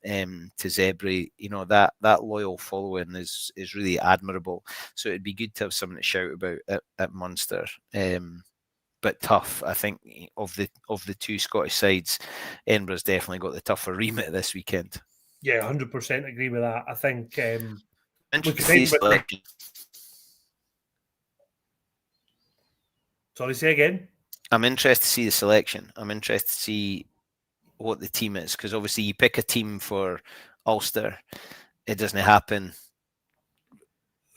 to Zebre. That loyal following is really admirable. So it'd be good to have something to shout about at Munster. But tough, I think, of the two Scottish sides, Edinburgh's definitely got the tougher remit this weekend.
Yeah, 100% agree with that. I think. Sorry, say again.
I'm interested to see the selection. I'm interested to see what the team is, because obviously you pick a team for Ulster, it doesn't happen,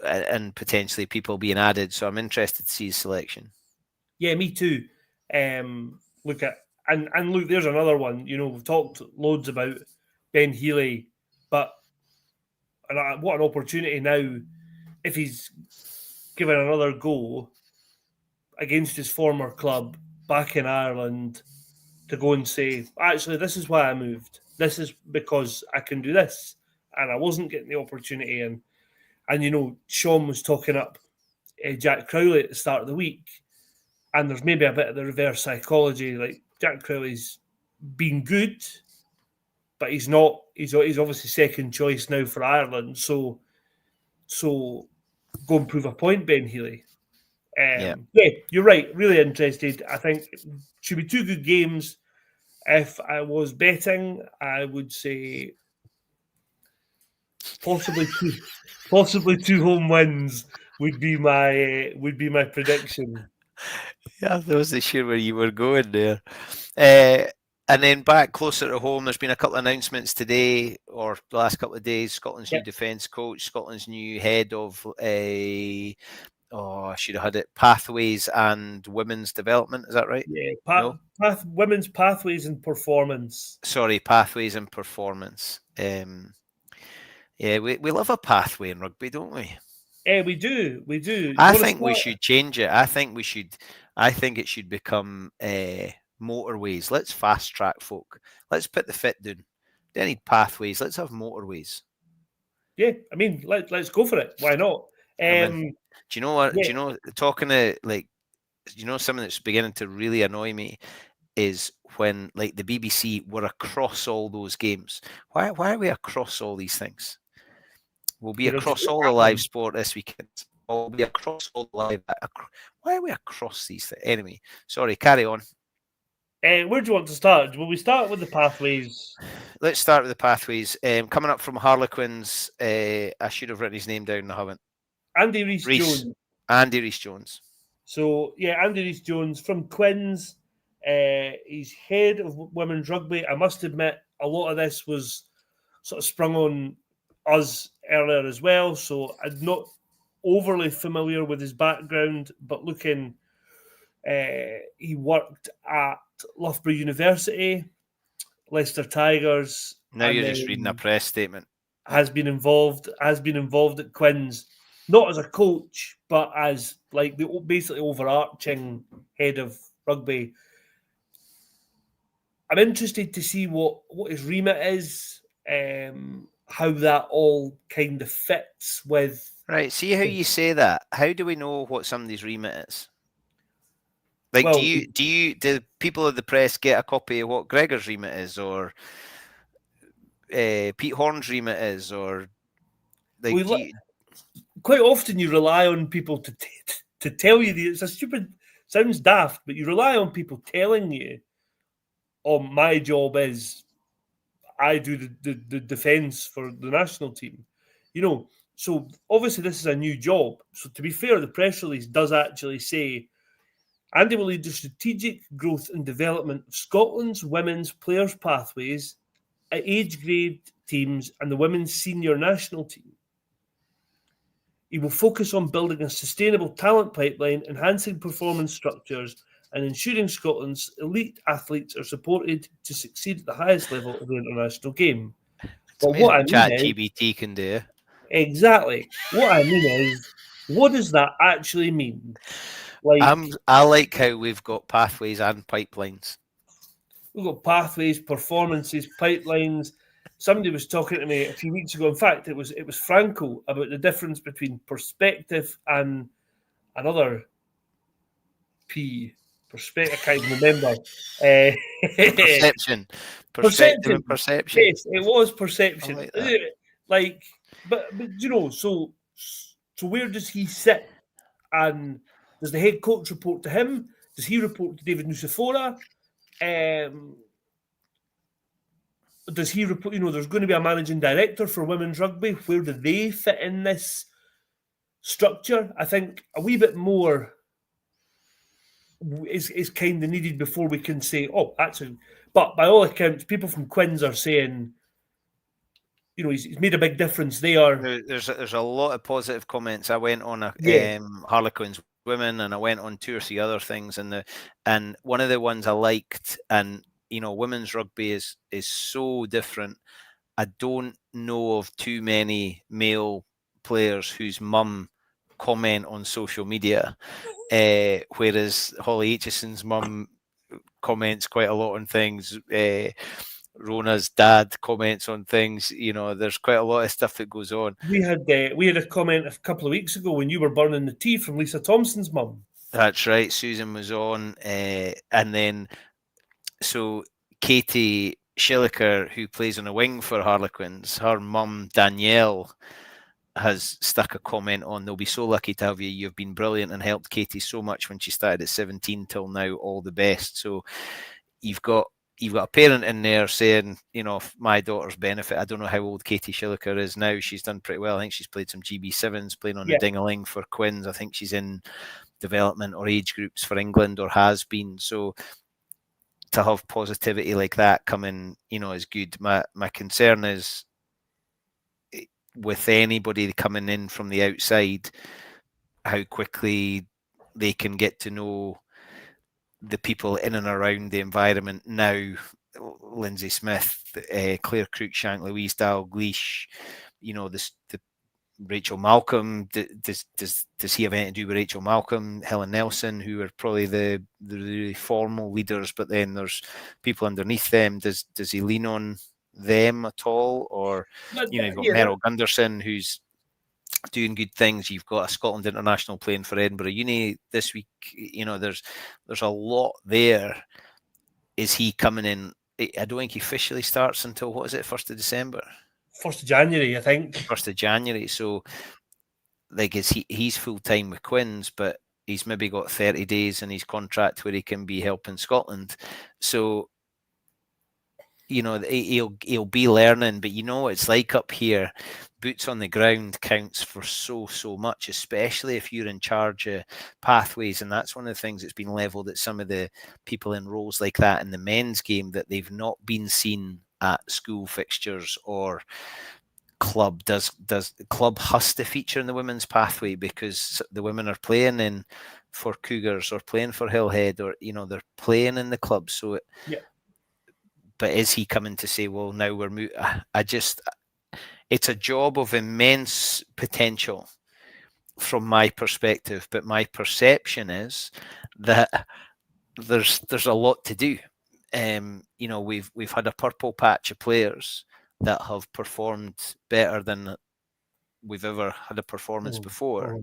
and potentially people being added. So I'm interested to see the selection.
Yeah, me too. Look, there's another one. We've talked loads about Ben Healy, but what an opportunity now if he's given another go against his former club back in Ireland to go and say, actually, this is why I moved. This is because I can do this, and I wasn't getting the opportunity. And Sean was talking up Jack Crowley at the start of the week, and there's maybe a bit of the reverse psychology. Like, Jack Crowley's been good, but he's not. He's obviously second choice now for Ireland. So go and prove a point, Ben Healy. Yeah, you're right. Really interested. I think it should be two good games. If I was betting, I would say possibly two home wins would be my prediction.
Yeah, I wasn't sure where you were going there. And then back closer to home, there's been a couple of announcements today or the last couple of days. Scotland's new defence coach, Scotland's new head of I should have had it, pathways and women's development. Is that right?
Yeah, women's pathways and performance.
Sorry, pathways and performance. Yeah, we love a pathway in rugby, don't we?
Yeah, we do. We do.
I think we should change it. I think it should become motorways. Let's fast track folk. Let's put the fit down. They need pathways. Let's have motorways.
Yeah, I mean, let's go for it. Why not?
Do you know what? Yeah. Do you know, talking to something that's beginning to really annoy me is when the BBC were across all those games. Why are we across all these things? We'll be across all the live sport this weekend. We'll be across all the live. Why are we across these things? Anyway, sorry, carry on.
Where do you want to start? Will we start with the pathways?
Let's start with the pathways. Coming up from Harlequins, I should have written his name down, I haven't.
Andy Rhys-Jones.
Andy Rhys-Jones.
So, Andy Rhys-Jones from Quins. He's head of women's rugby. I must admit, a lot of this was sort of sprung on us earlier as well. So, I'm not overly familiar with his background, but looking, he worked at Loughborough University, Leicester Tigers.
Now you're just reading a press statement.
Has been involved at Quins. Not as a coach, but as the basically overarching head of rugby. I'm interested to see what his remit is, how that all kind of fits with.
Right. See how you say that. How do we know what somebody's remit is? Do people of the press get a copy of what Gregor's remit is, or Pete Horn's remit is, or
quite often you rely on people to tell you it's a stupid, sounds daft, but you rely on people telling you, "Oh, my job is I do the defence for the national team," So obviously this is a new job. So to be fair, the press release does actually say Andy will lead the strategic growth and development of Scotland's women's players' pathways at age grade teams and the women's senior national team. He will focus on building a sustainable talent pipeline, enhancing performance structures, and ensuring Scotland's elite athletes are supported to succeed at the highest level of the international game.
But what I mean ChatGPT can do.
Exactly. What I mean is, what does that actually mean?
I like how we've got pathways and pipelines.
We've got pathways, performances, pipelines. Somebody was talking to me a few weeks ago. In fact, it was Franco about the difference between perspective and another P. Perspective. I can't remember.
Perception. Perspective and perception.
Yes, it was perception.
Like
but you know, so where does he sit? And does the head coach report to him? Does he report to David Nucifora? Does he report? You know, there's going to be a managing director for women's rugby. Where do they fit in this structure? I think a wee bit more is kind of needed before we can say, oh, actually. But by all accounts, people from Quins are saying, you know, he's made a big difference there.
There's a lot of positive comments. I went on Harlequins Women, and I went on 2 or 3 other things, and one of the ones I liked, and you know, women's rugby is so different. I don't know of too many male players whose mum comment on social media, whereas Holly Aitchison's mum comments quite a lot on things. Rona's dad comments on things. You know, there's quite a lot of stuff that goes on.
We had a comment a couple of weeks ago when you were burning the tea from Lisa Thompson's mum.
That's right. Susan was on, and then so Katie Schilliker, who plays on a wing for Harlequins, her mum Danielle has stuck a comment on, they'll be so lucky to have you. You've been brilliant and helped Katie so much when she started at 17 till now. All the best. So you've got a parent in there saying, you know, for my daughter's benefit. I don't know how old Katie Schilliker is now. She's done pretty well. I think she's played some GB7s, playing on the Ding-a-ling for Quins. I think she's in development or age groups for England, or has been. So to have positivity like that coming, you know, is good. My concern is with anybody coming in from the outside, how quickly they can get to know the people in and around the environment now. Lindsay Smith, Claire Cruikshank, Louise Dalgleish, you know, the Rachel Malcolm. Does he have anything to do with Rachel Malcolm? Helen Nelson, who are probably the really formal leaders, but then there's people underneath them. Does he lean on them at all? Or, you know, you've got Meryl Gunderson, who's doing good things. You've got a Scotland international playing for Edinburgh Uni this week. You know, there's a lot there. Is he coming in? I don't think he officially starts until, what is it, 1st of December?
1st of January, I think.
1st of January. So, like, he's full time with Quins, but he's maybe got 30 days in his contract where he can be helping Scotland. So, you know, he'll be learning, but you know, it's like up here, boots on the ground counts for so much, especially if you're in charge of pathways. And that's one of the things that's been levelled at some of the people in roles like that in the men's game, that they've not been seen at school fixtures or club. Does the club has to feature in the women's pathway because the women are playing in for Cougars or playing for Hillhead, or, you know, they're playing in the club. So but is he coming to say, well, now we're it's a job of immense potential from my perspective, but my perception is that there's a lot to do. You know, we've had a purple patch of players that have performed better than we've ever had a performance before.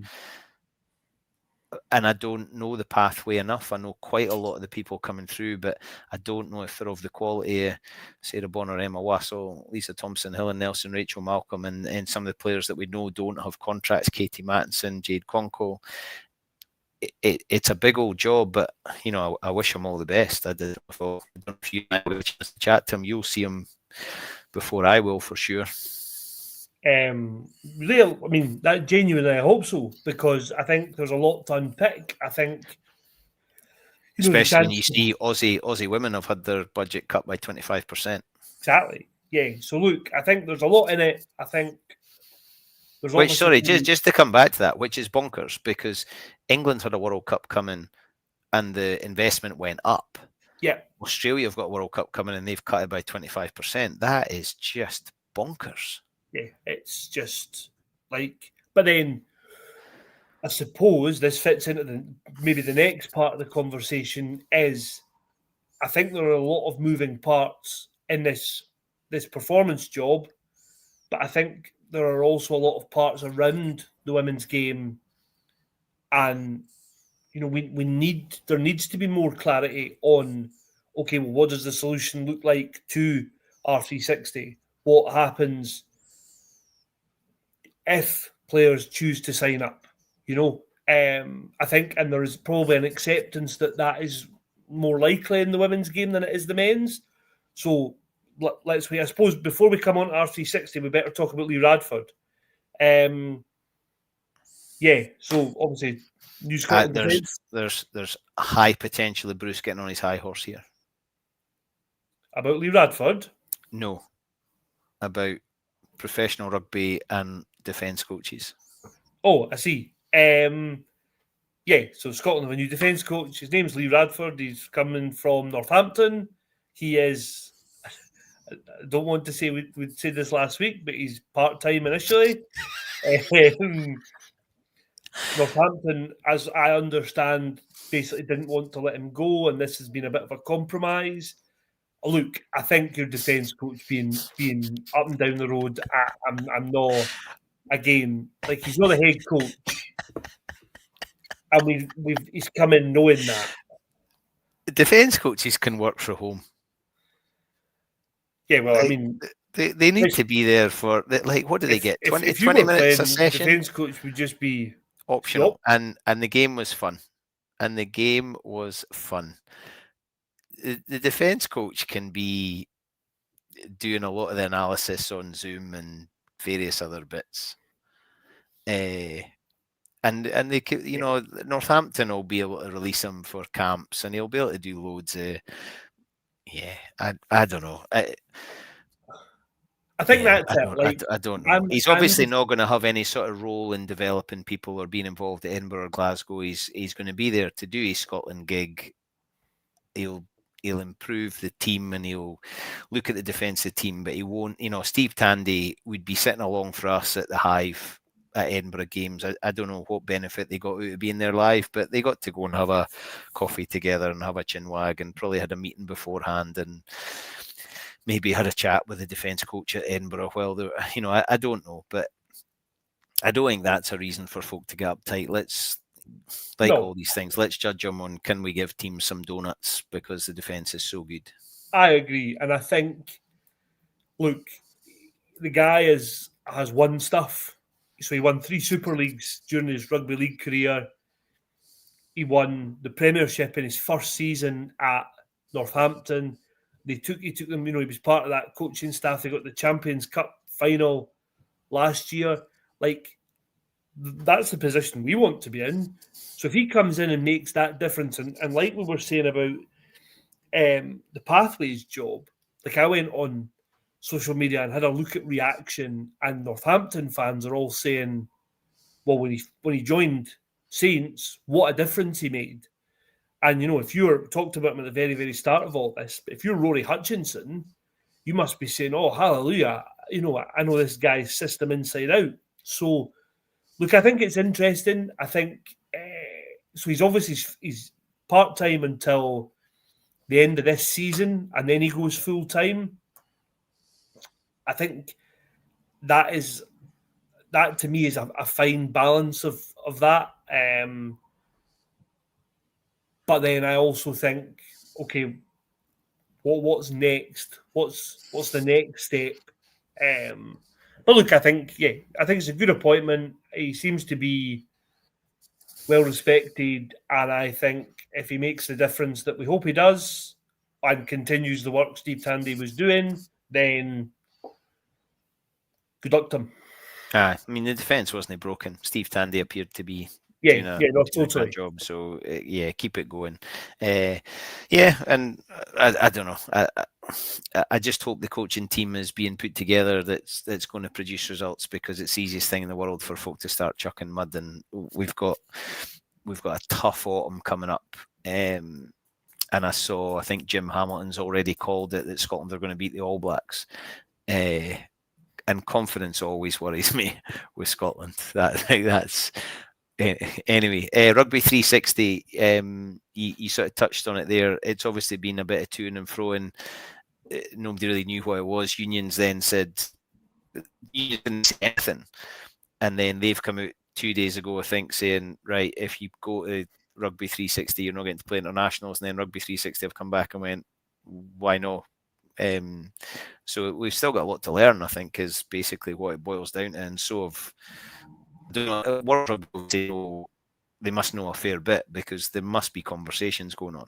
And I don't know the pathway enough. I know quite a lot of the people coming through, but I don't know if they're of the quality of Sarah Bonner, Emma Wassell, Lisa Thompson, Helen Nelson, Rachel Malcolm, and some of the players that we know don't have contracts, Katie Mattinson, Jade Conco. It's a big old job, but, you know, I wish them all the best. I don't know if you have a chance to chat to him. You'll see him before I will, for sure.
That genuinely, I hope so, because I think there's a lot to unpick. I think,
especially when you see Aussie women have had their budget cut by 25%.
Exactly. Yeah. So look, I think there's a lot in it. I think there's
Which, sorry,
obviously
just to come back to that, which is bonkers because England had a World Cup coming and the investment went up.
yeah.
Australia have got a World Cup coming and they've cut it by 25%. That is just bonkers.
Yeah, it's just like, but then I suppose this fits into maybe the next part of the conversation is I think there are a lot of moving parts in this performance job, but I think there are also a lot of parts around the women's game, and there needs to be more clarity on, okay, well, what does the solution look like to R360? What happens if players choose to sign up? I think, and there is probably an acceptance that is more likely in the women's game than it is the men's. So let's wait. I suppose before we come on to R360, we better talk about Lee Radford. Yeah, so obviously New Scotland defence.
There's high potential of Bruce getting on his high horse here.
About Lee Radford?
No. About professional rugby and defence coaches.
Oh, I see. Yeah, so Scotland have a new defence coach. His name's Lee Radford. He's coming from Northampton. He is, I don't want to say we'd said this last week, but he's part-time initially. Northampton, as I understand, basically didn't want to let him go, and this has been a bit of a compromise. Look, I think your defence coach being up and down the road, I'm not, again, like he's not a head coach. And he's come in knowing that.
Defence coaches can work from home.
Yeah, well, I mean...
They need to be there for, like, what do they get? 20 minutes a session?
Defence coach would just be...
optional. And the game was fun. The defence coach can be doing a lot of the analysis on Zoom and various other bits. And they could, Northampton will be able to release him for camps, and he'll be able to do loads of. I don't know. I think that's it. I don't know. He's obviously not going to have any sort of role in developing people or being involved at Edinburgh or Glasgow. He's going to be there to do his Scotland gig. He'll improve the team and he'll look at the defensive team, but he won't. Steve Tandy would be sitting along for us at the Hive at Edinburgh games. I don't know what benefit they got out of being there live, but they got to go and have a coffee together and have a chinwag and probably had a meeting beforehand and maybe had a chat with the defence coach at Edinburgh. Well, I don't know, but I don't think that's a reason for folk to get uptight. All these things, let's judge them on, can we give teams some donuts because the defence is so good?
I agree. And I think, look, the guy has won stuff. So he won 3 Super Leagues during his rugby league career. He won the Premiership in his first season at Northampton. He took them, he was part of that coaching staff. They got the Champions Cup final last year. Like, that's the position we want to be in. So if he comes in and makes that difference, and like we were saying about the Pathways job, like I went on social media and had a look at reaction, and Northampton fans are all saying, well, when he joined Saints, what a difference he made. And, if you talked about him at the very, very start of all this, if you're Rory Hutchinson, you must be saying, oh, hallelujah, I know this guy's system inside out. So, look, I think it's interesting. I think, so he's part-time until the end of this season, and then he goes full-time. I think that to me is a fine balance of that. But then I also think, okay, what's next? What's the next step? But look, I think it's a good appointment. He seems to be well respected, and I think if he makes the difference that we hope he does and continues the work Steve Tandy was doing, then good luck to him.
I mean, the defence wasn't broken. Steve Tandy appeared to be doing a good
totally
job. So yeah, keep it going. Yeah, and I don't know. I just hope the coaching team is being put together that's going to produce results, because it's the easiest thing in the world for folk to start chucking mud, and we've got a tough autumn coming up. And I think Jim Hamilton's already called it that Scotland are going to beat the All Blacks. And confidence always worries me with Scotland. That's anyway. Rugby 360. You sort of touched on it there. It's obviously been a bit of to and fro, and nobody really knew what it was. Unions then said you didn't say anything, and then they've come out 2 days ago, I think, saying, right, if you go to Rugby 360, you're not getting to play internationals. And then Rugby 360 have come back and went, why not? So we've still got a lot to learn, I think, is basically what it boils down to. And so World Rugby, they must know a fair bit, because there must be conversations going on.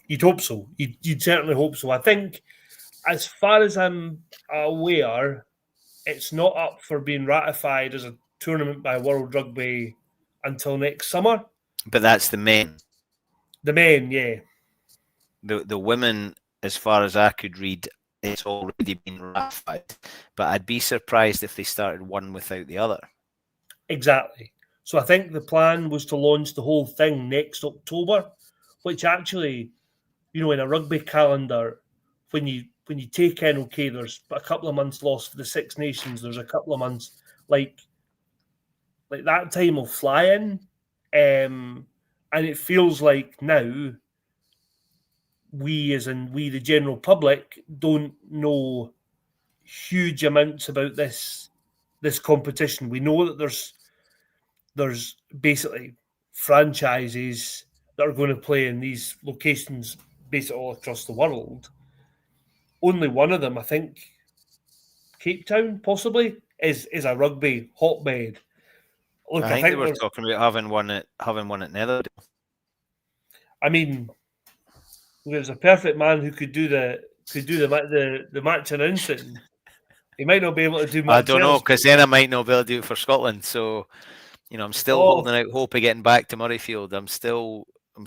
You'd hope so. You'd certainly hope so. I think, as far as I'm aware, it's not up for being ratified as a tournament by World Rugby until next summer.
But that's the men.
The men, yeah.
The women, as far as I could read, it's already been ratified. But I'd be surprised if they started one without the other.
Exactly. So I think the plan was to launch the whole thing next October, which actually, in a rugby calendar, when you take in, okay, there's a couple of months lost for the Six Nations, there's a couple of months, like that time will fly in, and it feels like now we, the general public, don't know huge amounts about this competition. We know that there's basically franchises that are going to play in these locations basically all across the world. Only one of them, I think, Cape Town, possibly, is a rugby hotbed. Look,
I think they were talking about having one at Netherlands.
I mean, there's a perfect man who could do the match announcing. He might not be able to do much.
I don't know, because then I might not be able to do it for Scotland. So, I'm still holding out hope of getting back to Murrayfield. I'm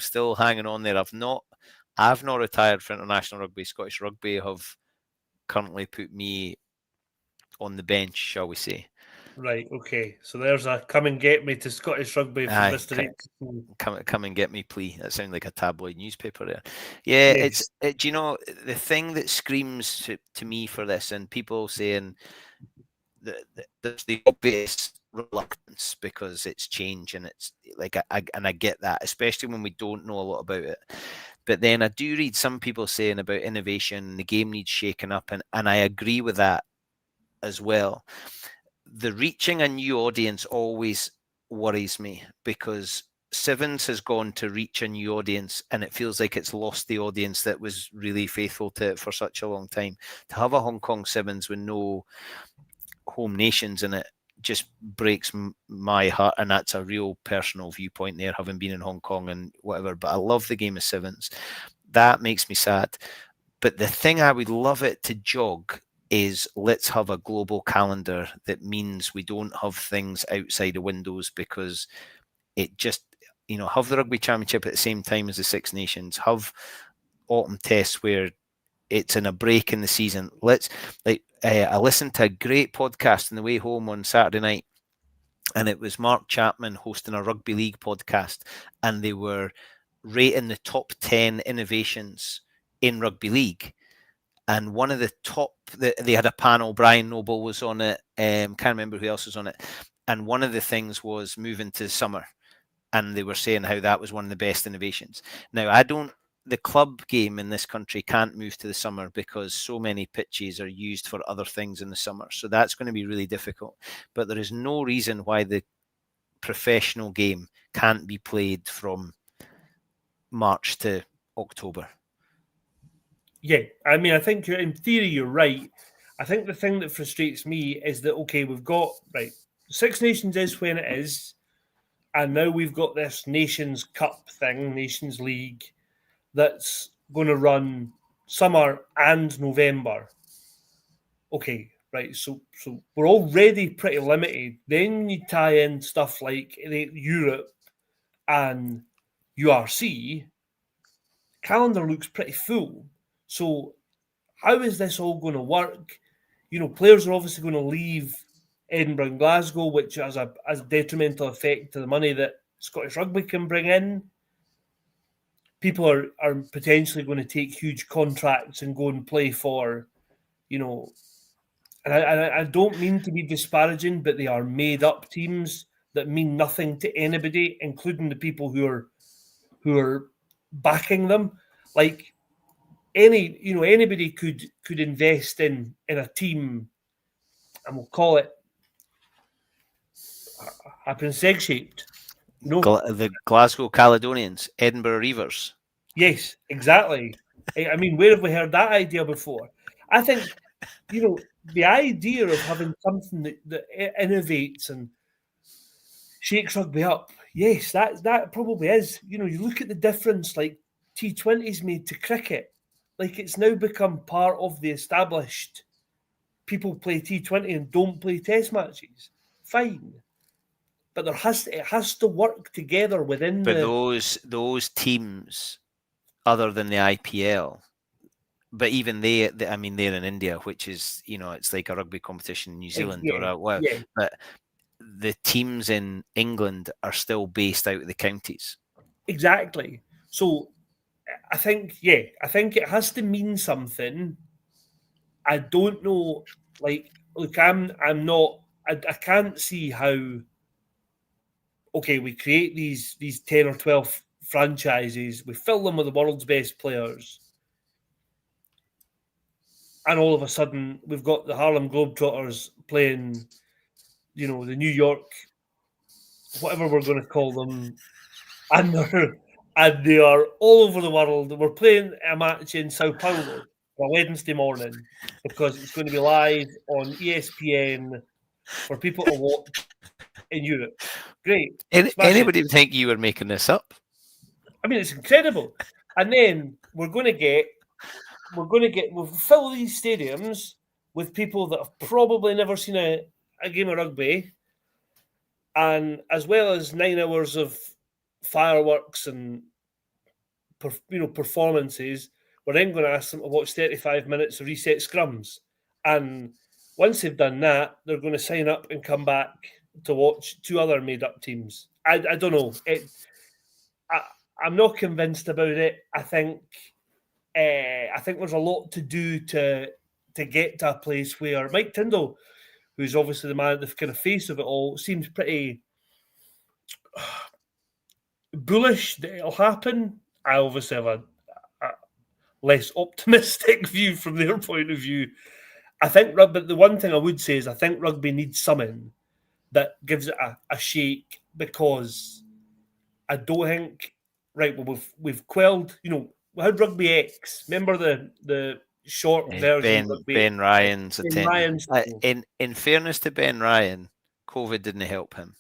still hanging on there. I've not retired for international rugby. Scottish Rugby have currently put me on the bench, shall we say.
Right, okay. So there's a come and get me to Scottish Rugby from Mr.
Come and get me plea. That sounds like a tabloid newspaper there. Yeah, yes. Do you know, the thing that screams to me for this, and people saying that there's the obvious reluctance because it's change, and it's like, I get that, especially when we don't know a lot about it. But then I do read some people saying about innovation, the game needs shaking up, and I agree with that as well. The reaching a new audience always worries me, because Sevens has gone to reach a new audience and it feels like it's lost the audience that was really faithful to it for such a long time. To have a Hong Kong Sevens with no home nations in it just breaks my heart, and that's a real personal viewpoint there, having been in Hong Kong and whatever. But I love the game of Sevens. That makes me sad. But the thing I would love it to jog is, let's have a global calendar that means we don't have things outside the windows, because it just, have the Rugby Championship at the same time as the Six Nations, have autumn tests where it's in a break in the season. I listened to a great podcast on the way home on Saturday night, and it was Mark Chapman hosting a rugby league podcast, and they were rating the top 10 innovations in rugby league. And one of the top, they had a panel, Brian Noble was on it, can't remember who else was on it. And one of the things was moving to summer. And they were saying how that was one of the best innovations. Now, the club game in this country can't move to the summer because so many pitches are used for other things in the summer. So that's going to be really difficult. But there is no reason why the professional game can't be played from March to October.
Yeah, I mean, I think in theory you're right. I think the thing that frustrates me is that, okay, we've got, right, Six Nations is when it is, and now we've got this Nations Cup thing, Nations League, that's going to run summer and November. Okay, right? So we're already pretty limited. Then you tie in stuff like Europe and URC, calendar looks pretty full. So how is this all going to work? Players are obviously going to leave Edinburgh and Glasgow, which has a detrimental effect to the money that Scottish Rugby can bring in. People are potentially going to take huge contracts and go and play for, and I don't mean to be disparaging, but they are made up teams that mean nothing to anybody, including the people who are backing them. Like anybody could invest in a team, and we'll call it happens egg shaped.
The Glasgow Caledonians, Edinburgh Reavers.
Yes, exactly. I mean, where have we heard that idea before? I think, the idea of having something that innovates and shakes rugby up, yes, that probably is. You look at the difference like T20's made to cricket. Like, it's now become part of the established people play T20 and don't play test matches. Fine. But it has to work together within
those teams, other than the IPL, but even they're in India, which is, it's like a rugby competition in New Zealand but the teams in England are still based out of the counties.
Exactly. So I think it has to mean something. I don't know, like, look, I can't see how, okay, we create these 10 or 12 franchises, we fill them with the world's best players, and all of a sudden we've got the Harlem Globetrotters playing, the New York, whatever we're going to call them, and they are all over the world. We're playing a match in Sao Paulo on a Wednesday morning because it's going to be live on ESPN for people to watch in Europe. Great.
Anybody would think you were making this up?
I mean, it's incredible. And then we'll fill these stadiums with people that have probably never seen a game of rugby, and as well as 9 hours of fireworks and performances, we're then going to ask them to watch 35 minutes of reset scrums. And once they've done that, they're going to sign up and come back to watch 2 other made-up teams. I don't know. I'm not convinced about it. I think there's a lot to do to get to a place where Mike Tyndall, who's obviously the man, the kind of face of it all, seems pretty bullish that it'll happen. I obviously have a less optimistic view from their point of view. I think rugby, the one thing I would say is I think rugby needs something that gives it a shake, because I don't think, right, well, we've quelled, we had Rugby X. Remember the short version of
Ben Ryan's
Ryan's
in fairness to Ben Ryan, COVID didn't help him.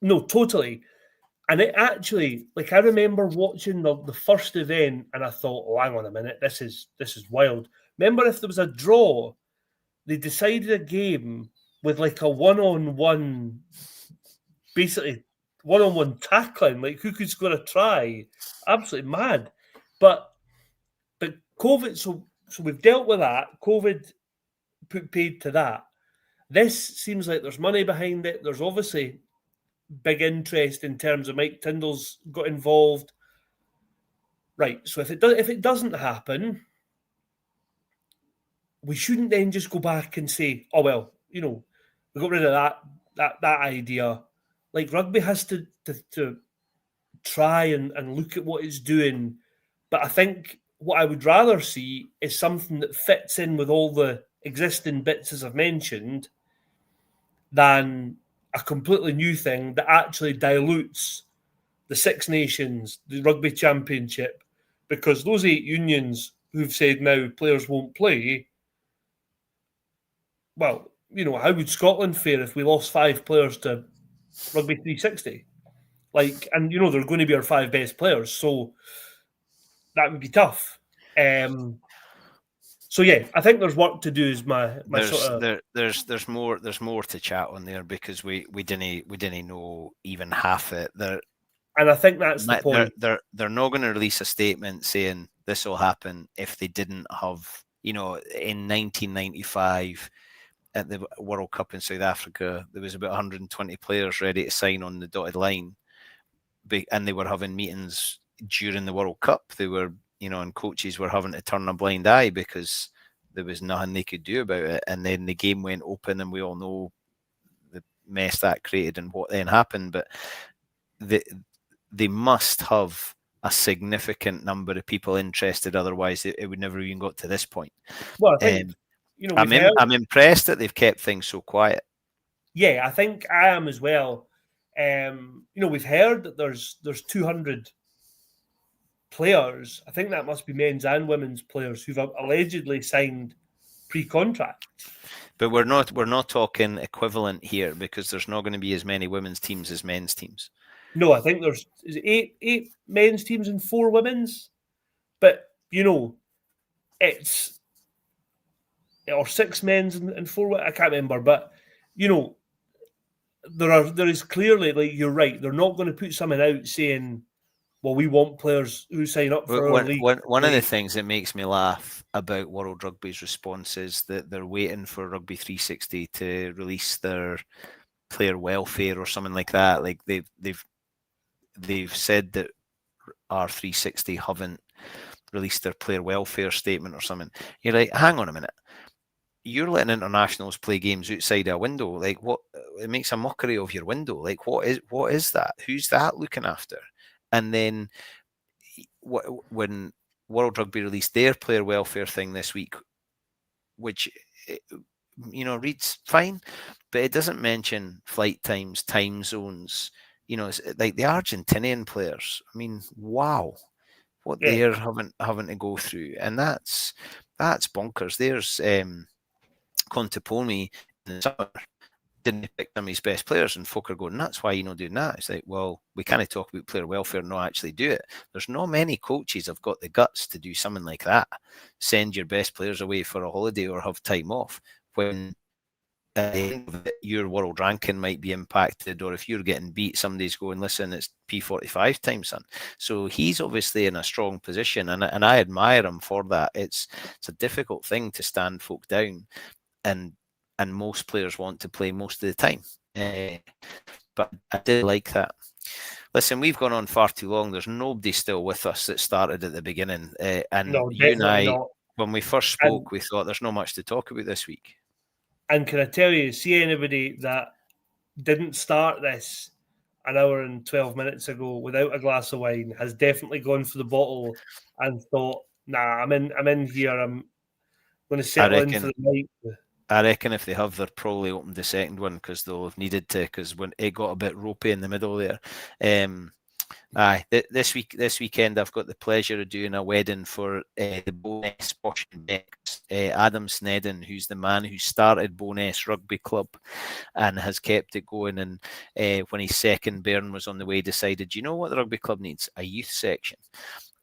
No, totally. And it actually, like, I remember watching the first event and I thought, oh, hang on a minute, this is wild. Remember, if there was a draw, they decided a game with like a one-on-one, basically one-on-one tackling, like who could score a try. Absolutely mad. But COVID, so we've dealt with that. COVID put paid to that. This seems like there's money behind it. There's obviously big interest in terms of Mike Tyndall's got involved. Right, so if it doesn't happen, we shouldn't then just go back and say, oh well, we got rid of that idea. Like, rugby has to try and look at what it's doing. But I think what I would rather see is something that fits in with all the existing bits, as I've mentioned, than a completely new thing that actually dilutes the Six Nations, the Rugby Championship, because those 8 unions who've said now players won't play, well, how would Scotland fare if we lost 5 players to Rugby 360? Like, and they're going to be our 5 best players, so that would be tough. So yeah, I think there's work to do. Is my sort of
there's more to chat on there because we didn't know even half it.
And I think that's the point.
They're not going to release a statement saying this will happen if they didn't have, in 1995 at the World Cup in South Africa, there was about 120 players ready to sign on the dotted line, and they were having meetings during the World Cup. They were, and coaches were having to turn a blind eye because there was nothing they could do about it. And then the game went open, and we all know the mess that created and what then happened. But they must have a significant number of people interested. Otherwise, it would never even got to this point.
Well, I think,
I'm impressed that they've kept things so quiet.
Yeah, I think I am as well. We've heard that there's 200 players. I think that must be men's and women's players who've allegedly signed pre-contract.
But we're not talking equivalent here because there's not going to be as many women's teams as men's teams.
No, I think there's eight men's teams and 4 women's. But it's or 6 men's and 4. I can't remember, but there is clearly, like, you're right. They're not going to put something out saying, well, we want players who sign up for our league.
One of the things that makes me laugh about World Rugby's response is that they're waiting for Rugby 360 to release their player welfare or something like that. Like they've said that R360 haven't released their player welfare statement or something. You're like, hang on a minute. You're letting internationals play games outside a window. Like, what? It makes a mockery of your window. Like, what is that? Who's that looking after? And then when World Rugby released their player welfare thing this week, which reads fine, but it doesn't mention flight times, time zones. It's like the Argentinian players. I mean, wow, what they're having to go through, and that's bonkers. There's Contepomi in the summer didn't pick some of his best players, and folk are going, that's why you're not doing that. It's like, well, we can't talk about player welfare and not actually do it. There's not many coaches have got the guts to do something like that. Send your best players away for a holiday or have time off when at the end of it, your world ranking might be impacted, or if you're getting beat, somebody's going, listen, it's P45 time, son. So he's obviously in a strong position, and I admire him for that. It's a difficult thing to stand folk down, and most players want to play most of the time. But I did like that. Listen, we've gone on far too long. There's nobody still with us that started at the beginning. And
no,
you and I,
not.
When we first spoke, we thought there's not much to talk about this week.
And can I tell you, see anybody that didn't start this an hour and 12 minutes ago without a glass of wine has definitely gone for the bottle and thought, nah, I'm in here. I'm going to settle in for the night.
I reckon if they have, they're probably opened the second one because they'll have needed to, because when it got a bit ropey in the middle there. This weekend I've got the pleasure of doing a wedding for the Bo'ness Bosch and Becks. Adam Snedden, who's the man who started Bo'ness Rugby Club and has kept it going. And when his second bairn was on the way, decided, you know what the rugby club needs? A youth section.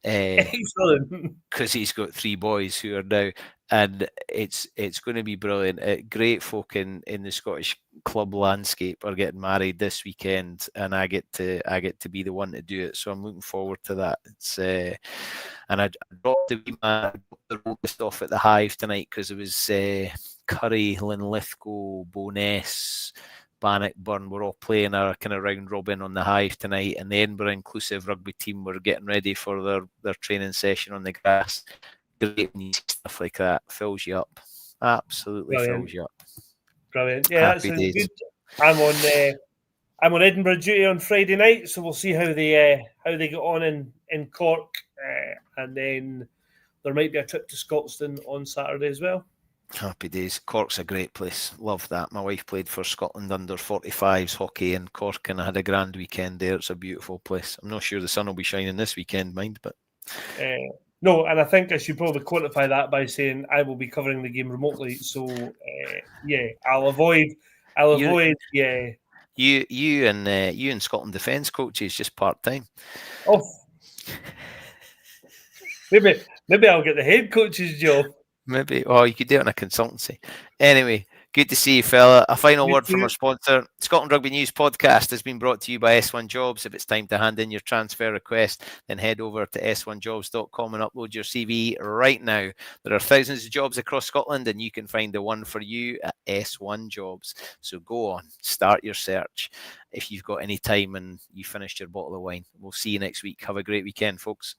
Because he's got 3 boys who are now, and it's going to be brilliant. Great folk in the Scottish club landscape are getting married this weekend, and I get to be the one to do it. So I'm looking forward to that. It's and I dropped the roast off at the Hive tonight because it was Curry, Linlithgow, Bo'ness, Bannockburn were all playing a kind of round robin on the Hive tonight, and the Edinburgh Inclusive Rugby team were getting ready for their training session on the grass. Great when you see stuff like that. Fills you up. Absolutely fills you up.
Brilliant. Yeah, that sounds good. I'm on Edinburgh duty on Friday night, so we'll see how they get on in Cork, and then there might be a trip to Scotstoun on Saturday as well.
Happy days. Cork's a great place. Love that. My wife played for Scotland under 45s hockey in Cork, and I had a grand weekend there. It's a beautiful place. I'm not sure the sun will be shining this weekend, mind, but
no. And I think I should probably quantify that by saying I will be covering the game remotely. So I'll avoid. Yeah.
You and Scotland defence coaches just part time.
Oh, maybe I'll get the head coach's job.
Maybe. Oh, you could do it on a consultancy. Anyway, good to see you, fella. A final
You
word from
too.
our sponsor. Scotland Rugby News Podcast has been brought to you by S1 Jobs. If it's time to hand in your transfer request, then head over to s1jobs.com and upload your CV right now. There are thousands of jobs across Scotland, and you can find the one for you at S1 Jobs. So go on, start your search. If you've got any time and you finished your bottle of wine, we'll see you next week. Have a great weekend, folks.